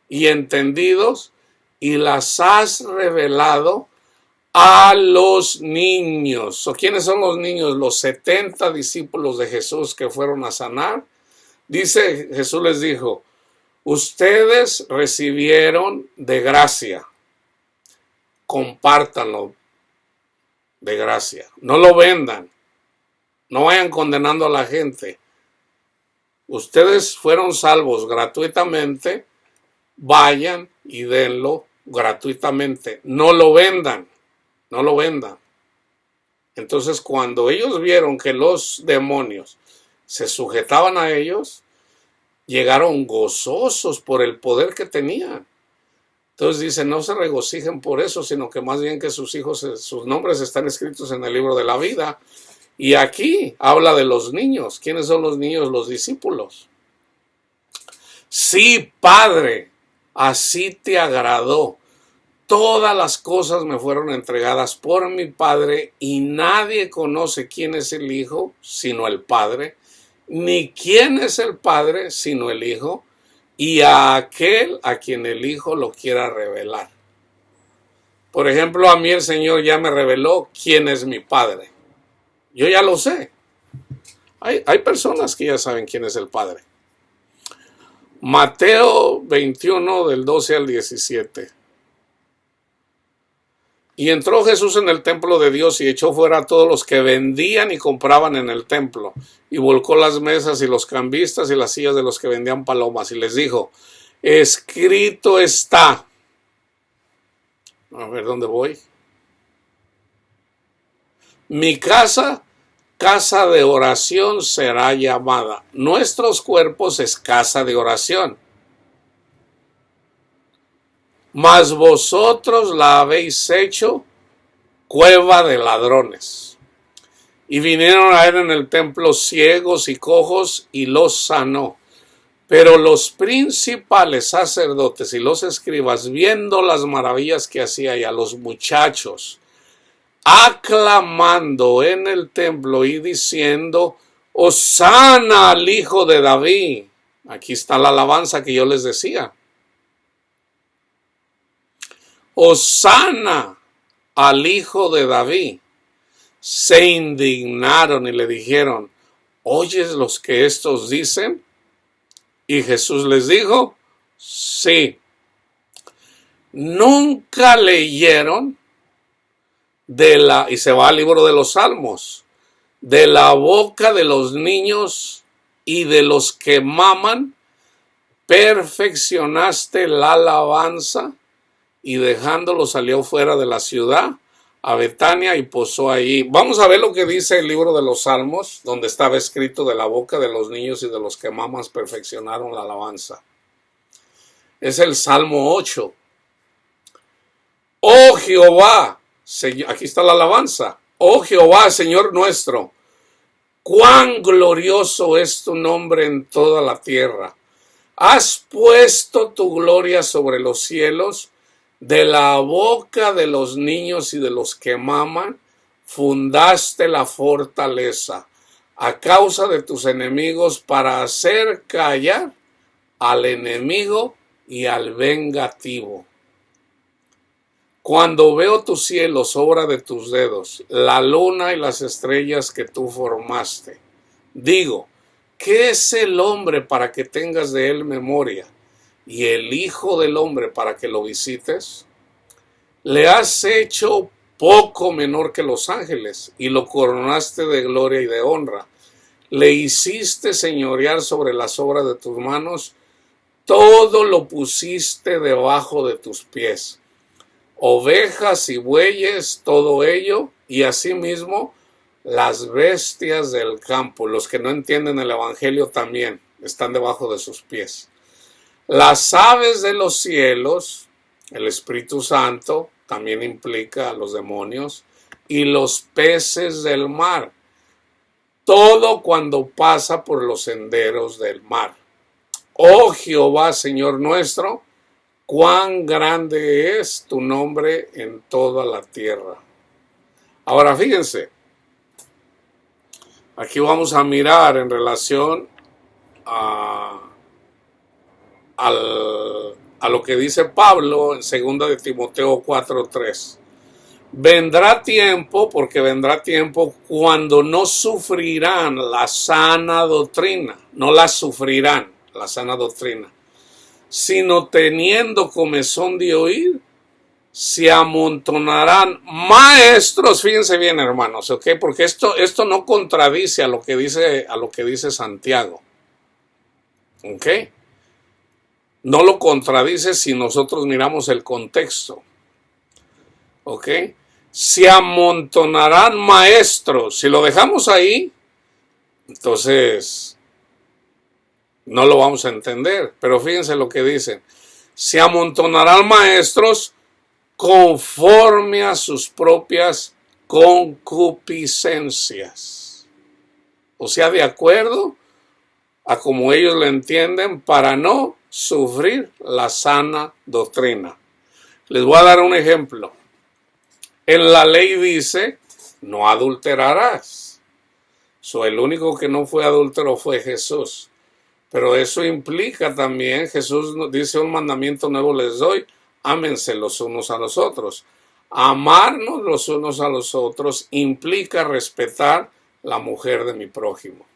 y entendidos y las has revelado a los niños. ¿Quiénes son los niños? Los 70 discípulos de Jesús que fueron a sanar. Dice, Jesús les dijo: ustedes recibieron de gracia, compártanlo de gracia, no lo vendan, no vayan condenando a la gente. Ustedes fueron salvos gratuitamente, vayan y denlo gratuitamente, no lo vendan, no lo vendan. Entonces, cuando ellos vieron que los demonios se sujetaban a ellos, llegaron gozosos por el poder que tenían. Entonces dice, no se regocijen por eso, sino que más bien que sus hijos, sus nombres están escritos en el libro de la vida. Y aquí habla de los niños. ¿Quiénes son los niños? Los discípulos. Sí, Padre, así te agradó. Todas las cosas me fueron entregadas por mi Padre, y nadie conoce quién es el Hijo sino el Padre, ni quién es el Padre sino el Hijo, y a aquel a quien el Hijo lo quiera revelar. Por ejemplo, a mí el Señor ya me reveló quién es mi Padre. Yo ya lo sé. Hay personas que ya saben quién es el Padre. Mateo 21, del 12 al 17. Y entró Jesús en el templo de Dios y echó fuera a todos los que vendían y compraban en el templo, y volcó las mesas y los cambistas y las sillas de los que vendían palomas, y les dijo: escrito está. A ver, ¿dónde voy? Mi casa, casa de oración será llamada. Nuestros cuerpos es casa de oración. Mas vosotros la habéis hecho cueva de ladrones. Y vinieron a él en el templo ciegos y cojos, y los sanó. Pero los principales sacerdotes y los escribas, viendo las maravillas que hacía, y a los muchachos aclamando en el templo y diciendo: Hosana al Hijo de David. Aquí está la alabanza que yo les decía. Hosana al Hijo de David. Se indignaron y le dijeron: ¿oyes los que estos dicen? Y Jesús les dijo: sí. Nunca leyeron y se va al libro de los Salmos: de la boca de los niños y de los que maman, perfeccionaste la alabanza. Y dejándolo salió fuera de la ciudad a Betania y posó allí. Vamos a ver lo que dice el libro de los Salmos, donde estaba escrito: de la boca de los niños y de los que mamas perfeccionaron la alabanza. Es el Salmo 8. Oh Jehová, aquí está la alabanza. Oh Jehová, Señor nuestro, cuán glorioso es tu nombre en toda la tierra. Has puesto tu gloria sobre los cielos. De la boca de los niños y de los que maman, fundaste la fortaleza a causa de tus enemigos, para hacer callar al enemigo y al vengativo. Cuando veo tus cielos, obra de tus dedos, la luna y las estrellas que tú formaste, digo, ¿qué es el hombre para que tengas de él memoria? Y el hijo del hombre para que lo visites. Le has hecho poco menor que los ángeles y lo coronaste de gloria y de honra. Le hiciste señorear sobre las obras de tus manos, todo lo pusiste debajo de tus pies. Ovejas y bueyes, todo ello, y asimismo las bestias del campo. Los que no entienden el evangelio también están debajo de sus pies. Las aves de los cielos, el Espíritu Santo también implica a los demonios, y los peces del mar, todo cuando pasa por los senderos del mar. Oh Jehová, Señor nuestro, cuán grande es tu nombre en toda la tierra. Ahora fíjense, aquí vamos a mirar en relación a lo que dice Pablo en 2 de Timoteo 4:3. Vendrá tiempo, porque vendrá tiempo cuando no sufrirán la sana doctrina, no la sufrirán, la sana doctrina, sino teniendo comezón de oír, se amontonarán maestros. Fíjense bien, hermanos, ¿ok? Porque esto no contradice a lo que dice Santiago, ¿ok? No lo contradice si nosotros miramos el contexto, ¿ok? Se amontonarán maestros. Si lo dejamos ahí, entonces no lo vamos a entender. Pero fíjense lo que dicen. Se amontonarán maestros conforme a sus propias concupiscencias. O sea, de acuerdo a como ellos lo entienden, para no sufrir la sana doctrina. Les voy a dar un ejemplo. En la ley dice, no adulterarás. El único que no fue adúltero fue Jesús. Pero eso implica también, Jesús dice, un mandamiento nuevo les doy, ámense los unos a los otros. Amarnos los unos a los otros implica respetar la mujer de mi prójimo.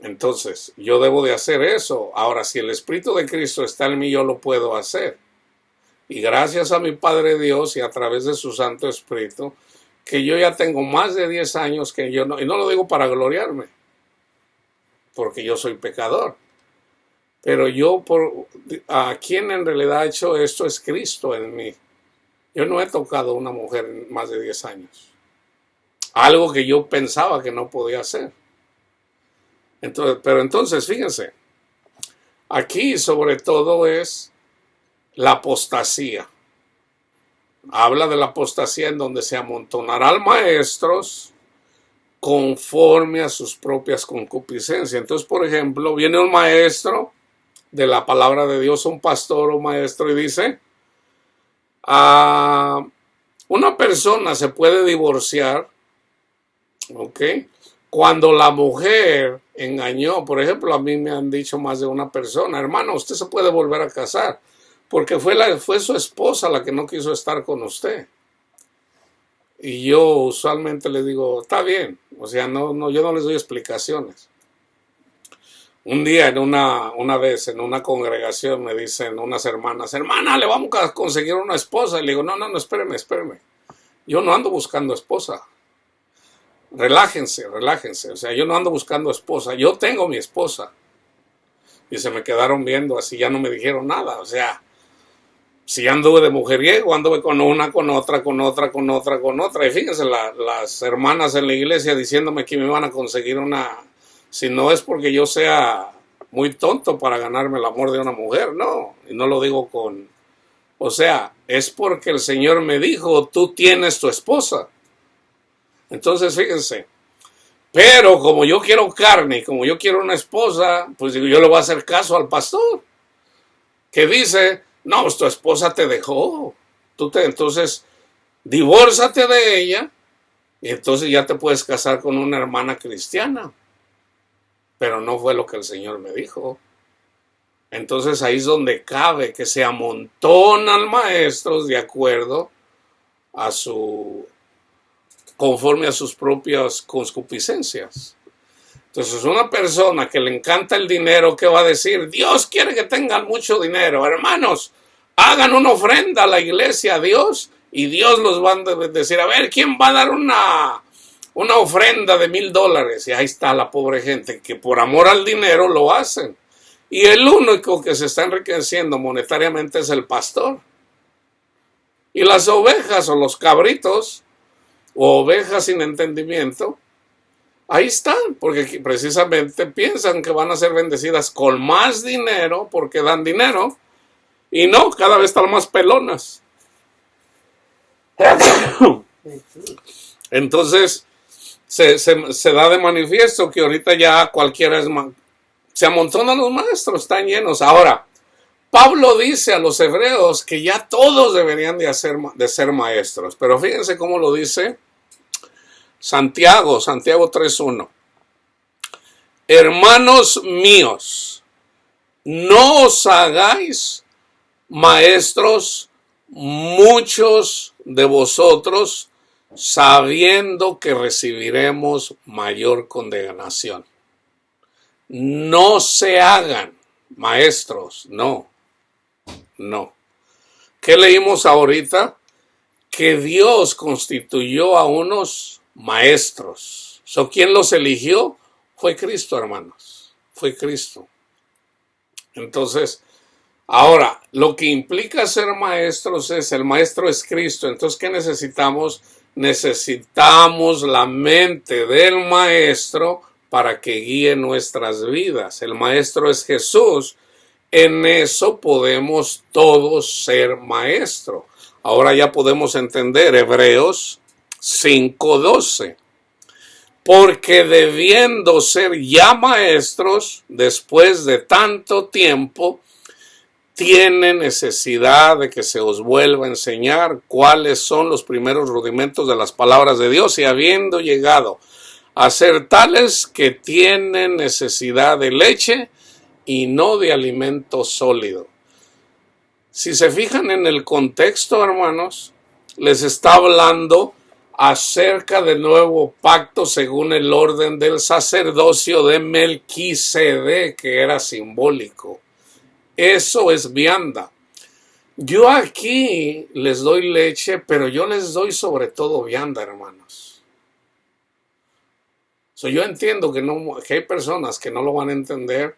Entonces, yo debo de hacer eso. Ahora, si el Espíritu de Cristo está en mí, yo lo puedo hacer. Y gracias a mi Padre Dios y a través de su Santo Espíritu, que yo ya tengo más de 10 años que yo no, y no lo digo para gloriarme, porque yo soy pecador. Pero a quien en realidad ha hecho esto es Cristo en mí. Yo no he tocado a una mujer en más de 10 años. Algo que yo pensaba que no podía hacer. Pero entonces, fíjense, aquí sobre todo es la apostasía. Habla de la apostasía en donde se amontonarán maestros conforme a sus propias concupiscencias. Entonces, por ejemplo, viene un maestro de la palabra de Dios, un pastor o maestro, y dice, una persona se puede divorciar, ¿ok? Cuando la mujer engañó. Por ejemplo, a mí me han dicho más de una persona, hermano, usted se puede volver a casar, porque fue su esposa la que no quiso estar con usted. Y yo usualmente le digo, está bien, o sea, no, yo no les doy explicaciones. Un día una vez en una congregación me dicen unas hermanas, hermana, le vamos a conseguir una esposa. Y le digo, no, espéreme. Yo no ando buscando esposa. Relájense. O sea, yo no ando buscando esposa. Yo tengo mi esposa. Y se me quedaron viendo así, ya no me dijeron nada. O sea, si anduve de mujeriego, anduve con una, con otra. Y fíjense, las hermanas en la iglesia diciéndome que me iban a conseguir una. Si no es porque yo sea muy tonto para ganarme el amor de una mujer, no. Y no lo digo con. O sea, es porque el Señor me dijo, tú tienes tu esposa. Entonces, fíjense. Pero como yo quiero carne y como yo quiero una esposa, pues digo, yo le voy a hacer caso al pastor. Que dice, no, pues tu esposa te dejó. Entonces, divórciate de ella y entonces ya te puedes casar con una hermana cristiana. Pero no fue lo que el Señor me dijo. Entonces ahí es donde cabe que se amontonan maestros de acuerdo a conforme a sus propias concupiscencias. Entonces una persona que le encanta el dinero, ¿qué va a decir? Dios quiere que tengan mucho dinero. Hermanos, hagan una ofrenda a la iglesia, a Dios, y Dios los va a decir, a ver, ¿quién va a dar una ofrenda de $1,000? Y ahí está la pobre gente que por amor al dinero lo hacen. Y el único que se está enriqueciendo monetariamente es el pastor. Y las ovejas o los cabritos, o ovejas sin entendimiento, ahí están, porque precisamente piensan que van a ser bendecidas con más dinero porque dan dinero, y no, cada vez están más pelonas. Entonces, se da de manifiesto que ahorita ya cualquiera se amontonan los maestros, están llenos. Ahora, Pablo dice a los hebreos que ya todos deberían de ser maestros, pero fíjense cómo lo dice Santiago 3:1. Hermanos míos, no os hagáis maestros muchos de vosotros, sabiendo que recibiremos mayor condenación. No se hagan maestros, no. ¿Qué leímos ahorita? Que Dios constituyó a unos maestros. ¿Quién los eligió? Fue Cristo, hermanos. Fue Cristo. Entonces, ahora, lo que implica ser maestros el maestro es Cristo. Entonces, ¿qué necesitamos? Necesitamos la mente del maestro para que guíe nuestras vidas. El maestro es Jesús. En eso podemos todos ser maestros. Ahora ya podemos entender Hebreos 5:12. Porque debiendo ser ya maestros, después de tanto tiempo, tiene necesidad de que se os vuelva a enseñar cuáles son los primeros rudimentos de las palabras de Dios, y habiendo llegado a ser tales que tienen necesidad de leche y no de alimento sólido. Si se fijan en el contexto, hermanos, les está hablando acerca del nuevo pacto según el orden del sacerdocio de Melquisedec, que era simbólico. Eso es vianda. Yo aquí les doy leche, pero yo les doy sobre todo vianda, hermanos. Yo entiendo que hay personas que no lo van a entender,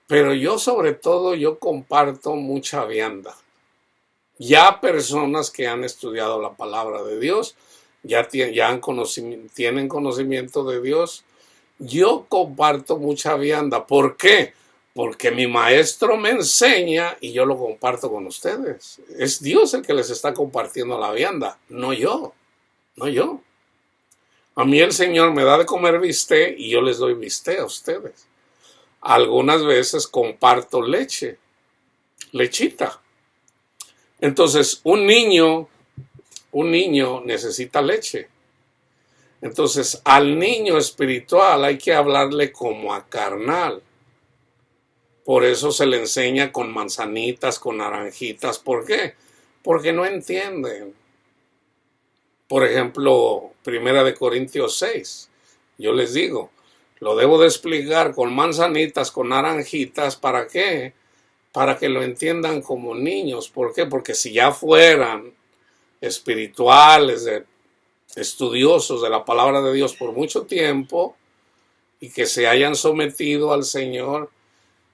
pero yo sobre todo yo comparto mucha vianda. Ya personas que han estudiado la palabra de Dios, tienen conocimiento de Dios. Yo comparto mucha vianda. ¿Por qué? Porque mi maestro me enseña y yo lo comparto con ustedes. Es Dios el que les está compartiendo la vianda, no yo. A mí el Señor me da de comer bistec y yo les doy bistec a ustedes. Algunas veces comparto lechita. Entonces, un niño necesita leche. Entonces, al niño espiritual hay que hablarle como a carnal. Por eso se le enseña con manzanitas, con naranjitas. ¿Por qué? Porque no entienden. Por ejemplo, 1 Corintios 6. Yo les digo, lo debo de explicar con manzanitas, con naranjitas. ¿Para qué? Para que lo entiendan como niños. ¿Por qué? Porque si ya fueran espirituales, estudiosos de la palabra de Dios por mucho tiempo y que se hayan sometido al Señor,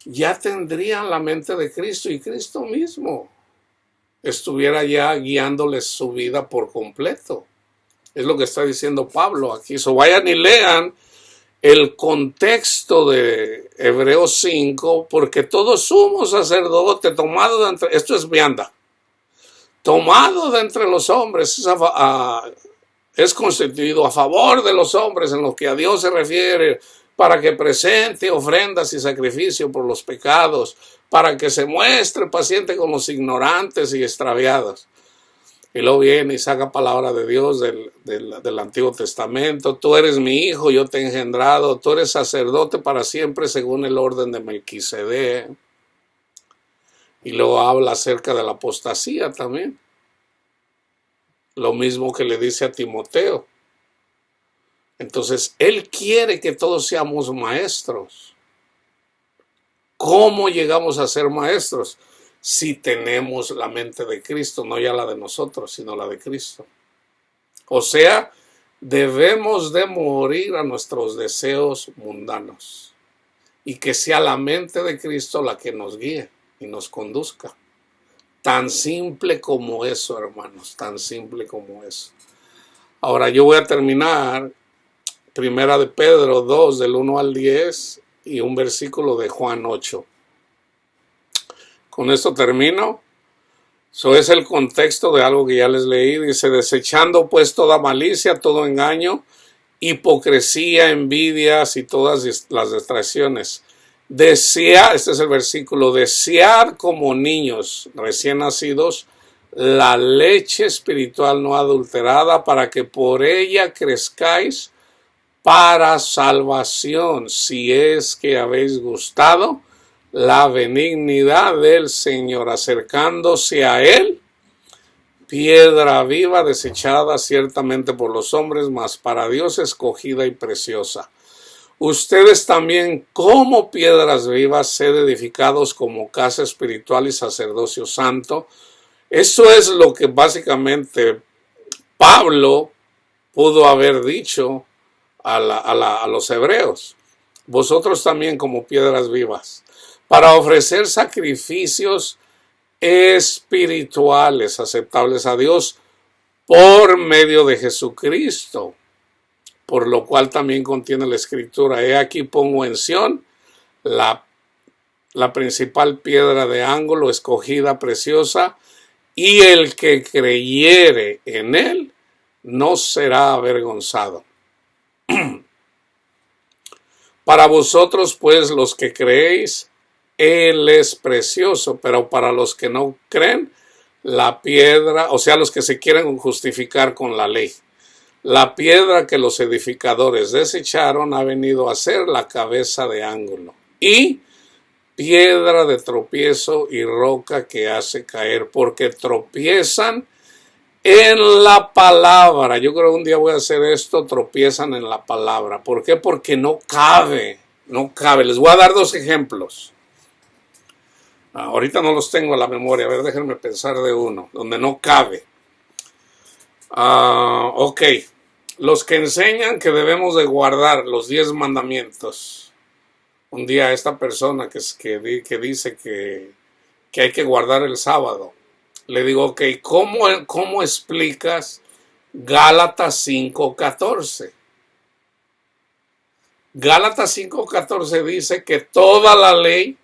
ya tendrían la mente de Cristo y Cristo mismo estuviera ya guiándoles su vida por completo. Es lo que está diciendo Pablo aquí. Vayan y lean el contexto de Hebreos 5, porque todo sumo sacerdote tomado de entre, esto es vianda, tomado de entre los hombres, es constituido a favor de los hombres en lo que a Dios se refiere, para que presente ofrendas y sacrificio por los pecados, para que se muestre paciente con los ignorantes y extraviados. Y luego viene y saca palabra de Dios del Antiguo Testamento. Tú eres mi hijo, yo te he engendrado. Tú eres sacerdote para siempre según el orden de Melquisedec. Y luego habla acerca de la apostasía también. Lo mismo que le dice a Timoteo. Entonces, Él quiere que todos seamos maestros. ¿Cómo llegamos a ser maestros? Si tenemos la mente de Cristo, no ya la de nosotros, sino la de Cristo. O sea, debemos de morir a nuestros deseos mundanos y que sea la mente de Cristo la que nos guíe y nos conduzca. Tan simple como eso, hermanos, tan simple como eso. Ahora yo voy a terminar Primera de Pedro 2, del 1 al 10 y un versículo de Juan 8. Con esto termino. Eso es el contexto de algo que ya les leí. Dice, desechando pues toda malicia, todo engaño, hipocresía, envidias y todas las distracciones. Desear, este es el versículo, desear como niños recién nacidos la leche espiritual no adulterada para que por ella crezcáis para salvación, si es que habéis gustado la benignidad del Señor, acercándose a Él, piedra viva desechada ciertamente por los hombres, mas para Dios escogida y preciosa. Ustedes también, como piedras vivas, sed edificados como casa espiritual y sacerdocio santo. Eso es lo que básicamente Pablo pudo haber dicho a los hebreos. Vosotros también como piedras vivas, para ofrecer sacrificios espirituales aceptables a Dios por medio de Jesucristo, por lo cual también contiene la escritura. He aquí pongo en Sión la principal piedra de ángulo, escogida, preciosa, y el que creyere en él no será avergonzado. Para vosotros, pues, los que creéis, Él es precioso, pero para los que no creen, la piedra, o sea, los que se quieren justificar con la ley, la piedra que los edificadores desecharon ha venido a ser la cabeza de ángulo y piedra de tropiezo y roca que hace caer, porque tropiezan en la palabra. Yo creo que un día voy a hacer esto, tropiezan en la palabra. ¿Por qué? Porque no cabe. Les voy a dar dos ejemplos. Ahorita no los tengo a la memoria. A ver, déjenme pensar de uno, donde no cabe. Ok. Los que enseñan que debemos de guardar los 10 mandamientos. Un día esta persona que dice que hay que guardar el sábado. Le digo, ok, ¿cómo explicas Gálatas 5:14? Gálatas 5:14 dice que toda la ley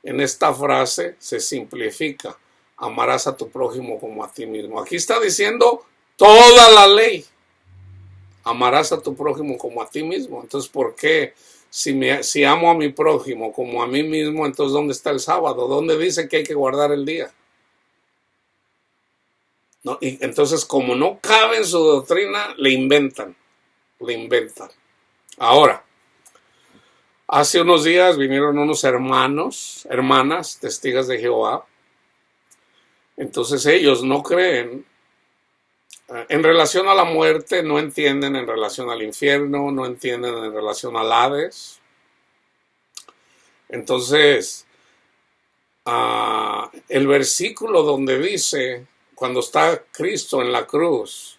en esta frase se simplifica. Amarás a tu prójimo como a ti mismo. Aquí está diciendo toda la ley. Amarás a tu prójimo como a ti mismo. Entonces, ¿por qué? Si amo a mi prójimo como a mí mismo, entonces ¿dónde está el sábado? ¿Dónde dice que hay que guardar el día? ¿No? Y entonces, como no cabe en su doctrina, le inventan. Ahora, hace unos días vinieron unos hermanas, testigos de Jehová. Entonces ellos no creen en relación a la muerte, no entienden en relación al infierno, no entienden en relación al Hades. Entonces, el versículo donde dice, cuando está Cristo en la cruz,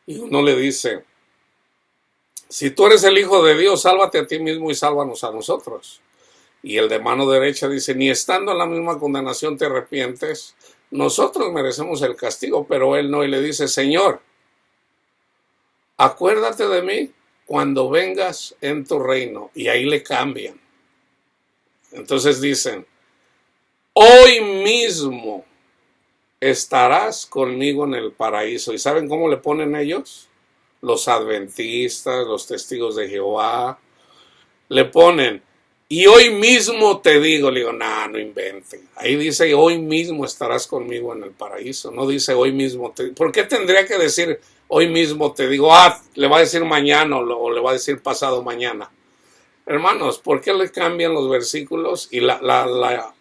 y uno le dice, si tú eres el Hijo de Dios, sálvate a ti mismo y sálvanos a nosotros. Y el de mano derecha dice, ni estando en la misma condenación te arrepientes. Nosotros merecemos el castigo, pero él no. Y le dice, Señor, acuérdate de mí cuando vengas en tu reino. Y ahí le cambian. Entonces dicen, hoy mismo estarás conmigo en el paraíso. ¿Y saben cómo le ponen ellos? Los adventistas, los testigos de Jehová, le ponen, y hoy mismo te digo, le digo, no inventen. Ahí dice, hoy mismo estarás conmigo en el paraíso. No dice, hoy mismo te digo. ¿Por qué tendría que decir, hoy mismo te digo? Le va a decir mañana o le va a decir pasado mañana. Hermanos, ¿por qué le cambian los versículos? Y la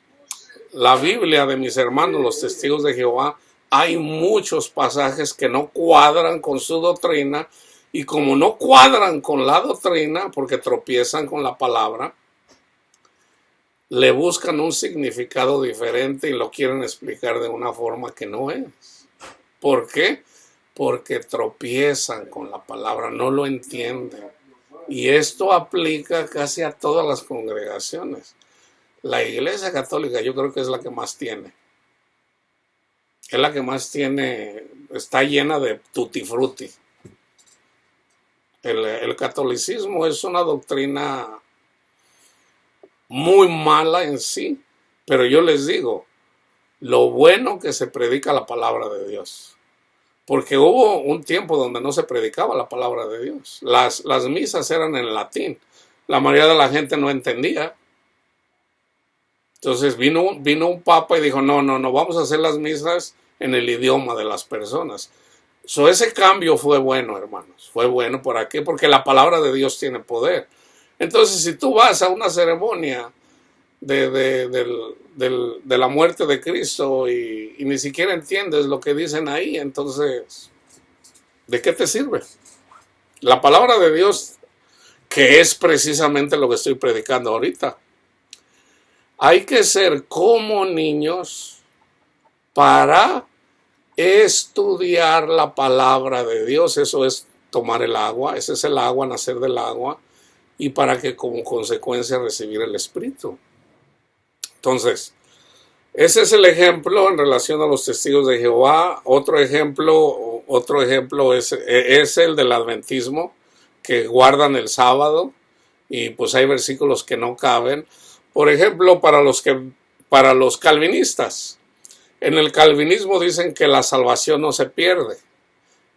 la Biblia de mis hermanos, los testigos de Jehová, hay muchos pasajes que no cuadran con su doctrina, y como no cuadran con la doctrina, porque tropiezan con la palabra, le buscan un significado diferente y lo quieren explicar de una forma que no es. ¿Por qué? Porque tropiezan con la palabra, no lo entienden. Y esto aplica casi a todas las congregaciones. La Iglesia Católica yo creo que es la que más tiene. Es la que más tiene, está llena de tutti frutti. El catolicismo es una doctrina muy mala en sí, pero yo les digo, lo bueno que se predica la palabra de Dios. Porque hubo un tiempo donde no se predicaba la palabra de Dios. Las misas eran en latín. La mayoría de la gente no entendía. Entonces vino un papa y dijo, no, vamos a hacer las misas en el idioma de las personas. Ese cambio fue bueno, hermanos. Fue bueno. ¿Por qué? Porque la palabra de Dios tiene poder. Entonces, si tú vas a una ceremonia de la muerte de Cristo y ni siquiera entiendes lo que dicen ahí, entonces, ¿de qué te sirve? La palabra de Dios, que es precisamente lo que estoy predicando ahorita. Hay que ser como niños para estudiar la palabra de Dios. Eso es tomar el agua, ese es el agua, nacer del agua, y para que como consecuencia recibir el Espíritu. Entonces, ese es el ejemplo en relación a los testigos de Jehová. Otro ejemplo es el del adventismo, que guardan el sábado, y pues hay versículos que no caben. Por ejemplo, para los calvinistas, en el calvinismo dicen que la salvación no se pierde.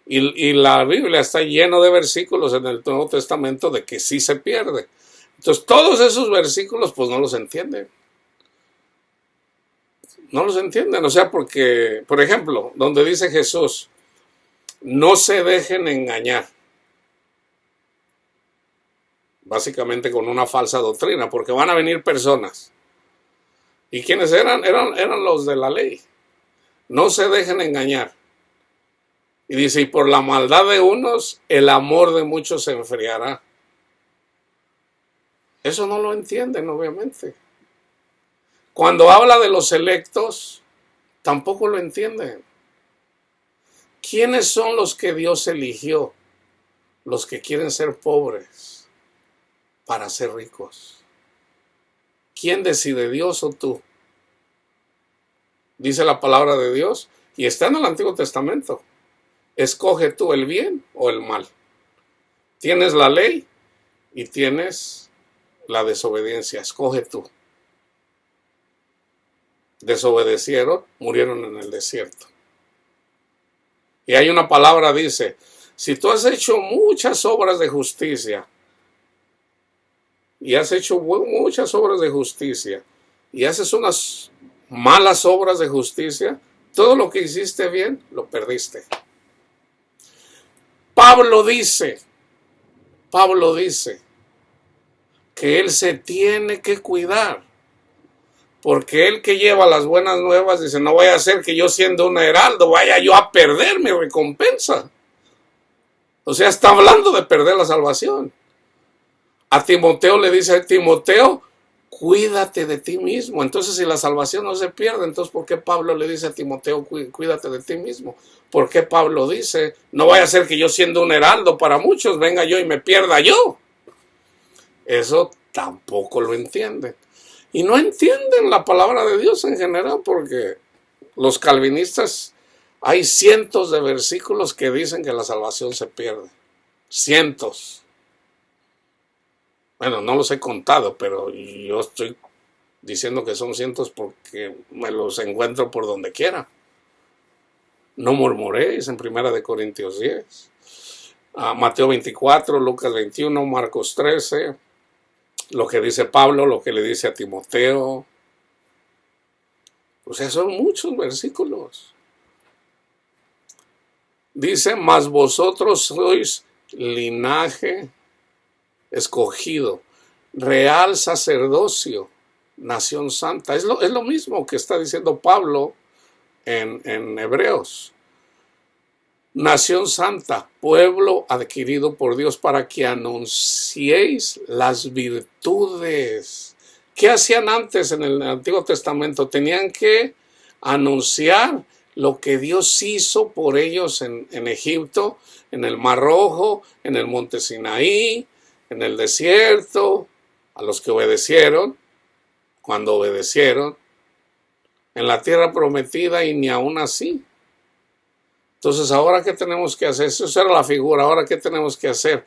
Y la Biblia está llena de versículos en el Nuevo Testamento de que sí se pierde. Entonces, todos esos versículos, pues no los entienden. No los entienden. O sea, porque, por ejemplo, donde dice Jesús, no se dejen engañar. Básicamente con una falsa doctrina, porque van a venir personas. ¿Y quiénes eran? Eran los de la ley. No se dejen engañar. Y dice, y por la maldad de unos, el amor de muchos se enfriará. Eso no lo entienden, obviamente. Cuando habla de los electos, tampoco lo entienden. ¿Quiénes son los que Dios eligió? Los que quieren ser pobres para ser ricos. ¿Quién decide, Dios o tú? Dice la palabra de Dios, y está en el Antiguo Testamento. Escoge tú el bien o el mal. Tienes la ley y tienes la desobediencia. Escoge tú. Desobedecieron, murieron en el desierto. Y hay una palabra, dice, si tú has hecho muchas obras de justicia, y has hecho muchas obras de justicia, y haces unas malas obras de justicia, todo lo que hiciste bien, lo perdiste. Pablo dice que él se tiene que cuidar, porque él que lleva las buenas nuevas dice, no vaya a ser que yo siendo un heraldo vaya yo a perder mi recompensa. O sea, está hablando de perder la salvación. A Timoteo le dice, Timoteo, cuídate de ti mismo. Entonces, si la salvación no se pierde, entonces, ¿por qué Pablo le dice a Timoteo, cuídate de ti mismo? ¿Por qué Pablo dice, no vaya a ser que yo siendo un heraldo para muchos, venga yo y me pierda yo? Eso tampoco lo entienden. Y no entienden la palabra de Dios en general, porque los calvinistas, hay cientos de versículos que dicen que la salvación se pierde. Cientos. Bueno, no los he contado, pero yo estoy diciendo que son cientos porque me los encuentro por donde quiera. No murmuréis en 1 Corintios 10. Mateo 24, Lucas 21, Marcos 13. Lo que dice Pablo, lo que le dice a Timoteo. O sea, son muchos versículos. Dice, mas vosotros sois linaje escogido, real sacerdocio, nación santa. Es lo mismo que está diciendo Pablo en Hebreos. Nación santa, pueblo adquirido por Dios para que anunciéis las virtudes. ¿Qué hacían antes en el Antiguo Testamento? Tenían que anunciar lo que Dios hizo por ellos en Egipto, en el Mar Rojo, en el Monte Sinaí, en el desierto, a los que obedecieron, cuando obedecieron, en la tierra prometida y ni aún así. Entonces, ¿ahora qué tenemos que hacer? Esa era la figura. ¿Ahora qué tenemos que hacer?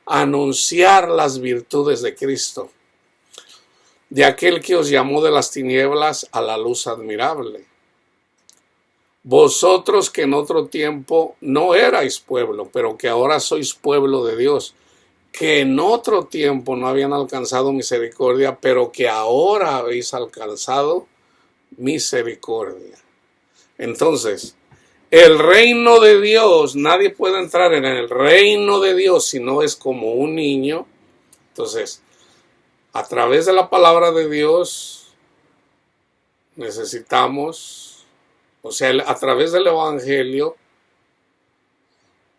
Anunciar las virtudes de Cristo, de aquel que os llamó de las tinieblas a la luz admirable. Vosotros que en otro tiempo no erais pueblo, pero que ahora sois pueblo de Dios, que en otro tiempo no habían alcanzado misericordia, pero que ahora habéis alcanzado misericordia. Entonces, el reino de Dios, nadie puede entrar en el reino de Dios si no es como un niño. Entonces, a través de la palabra de Dios, necesitamos, o sea, a través del Evangelio,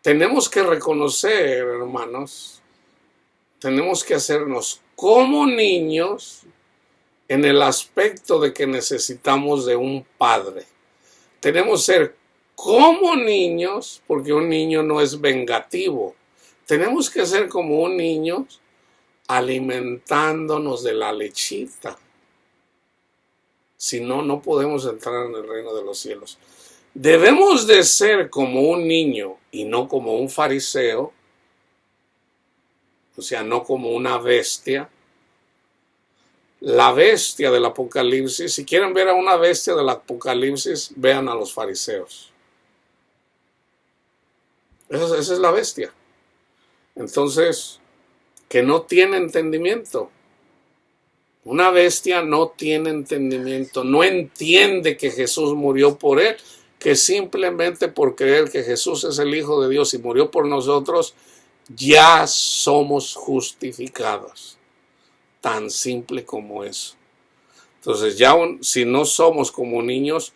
tenemos que reconocer, hermanos, tenemos que hacernos como niños en el aspecto de que necesitamos de un padre. Tenemos que ser como niños, porque un niño no es vengativo. Tenemos que ser como un niño alimentándonos de la lechita. Si no, no podemos entrar en el reino de los cielos. Debemos de ser como un niño y no como un fariseo, o sea, no como una bestia. La bestia del Apocalipsis, si quieren ver a una bestia del Apocalipsis, vean a los fariseos. Esa es la bestia. Entonces, que no tiene entendimiento. Una bestia no tiene entendimiento, no entiende que Jesús murió por él, que simplemente por creer que Jesús es el Hijo de Dios y murió por nosotros, ya somos justificados. Tan simple como eso. Entonces, ya si no somos como niños,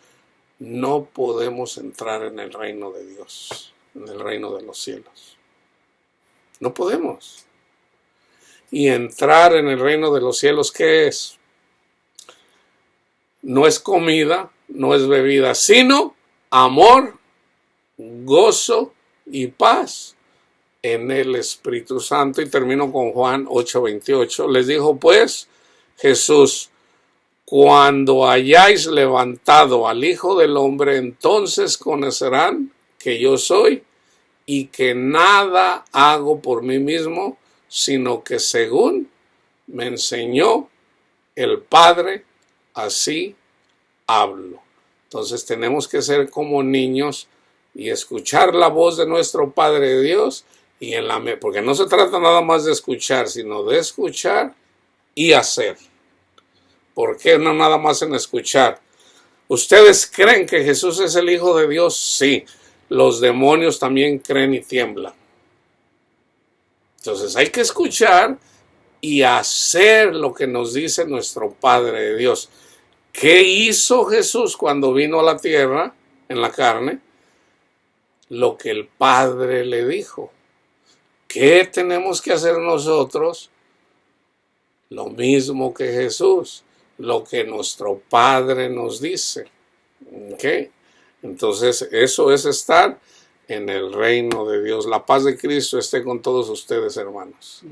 no podemos entrar en el reino de Dios, en el reino de los cielos. No podemos. Y entrar en el reino de los cielos, ¿qué es? No es comida, no es bebida, sino amor, gozo y paz en el Espíritu Santo. Y termino con Juan 8:28. Les dijo pues Jesús: cuando hayáis levantado al Hijo del Hombre, entonces conocerán que yo soy y que nada hago por mí mismo, sino que según me enseñó el Padre, así hablo. Entonces tenemos que ser como niños y escuchar la voz de nuestro Padre Dios, y porque no se trata nada más de escuchar, sino de escuchar y hacer. ¿Por qué no nada más en escuchar? ¿Ustedes creen que Jesús es el Hijo de Dios? Sí. Los demonios también creen y tiemblan. Entonces hay que escuchar y hacer lo que nos dice nuestro Padre de Dios. ¿Qué hizo Jesús cuando vino a la tierra en la carne? Lo que el Padre le dijo. ¿Qué tenemos que hacer nosotros? Lo mismo que Jesús, lo que nuestro Padre nos dice. ¿Ok? Entonces, eso es estar en el reino de Dios. La paz de Cristo esté con todos ustedes, hermanos.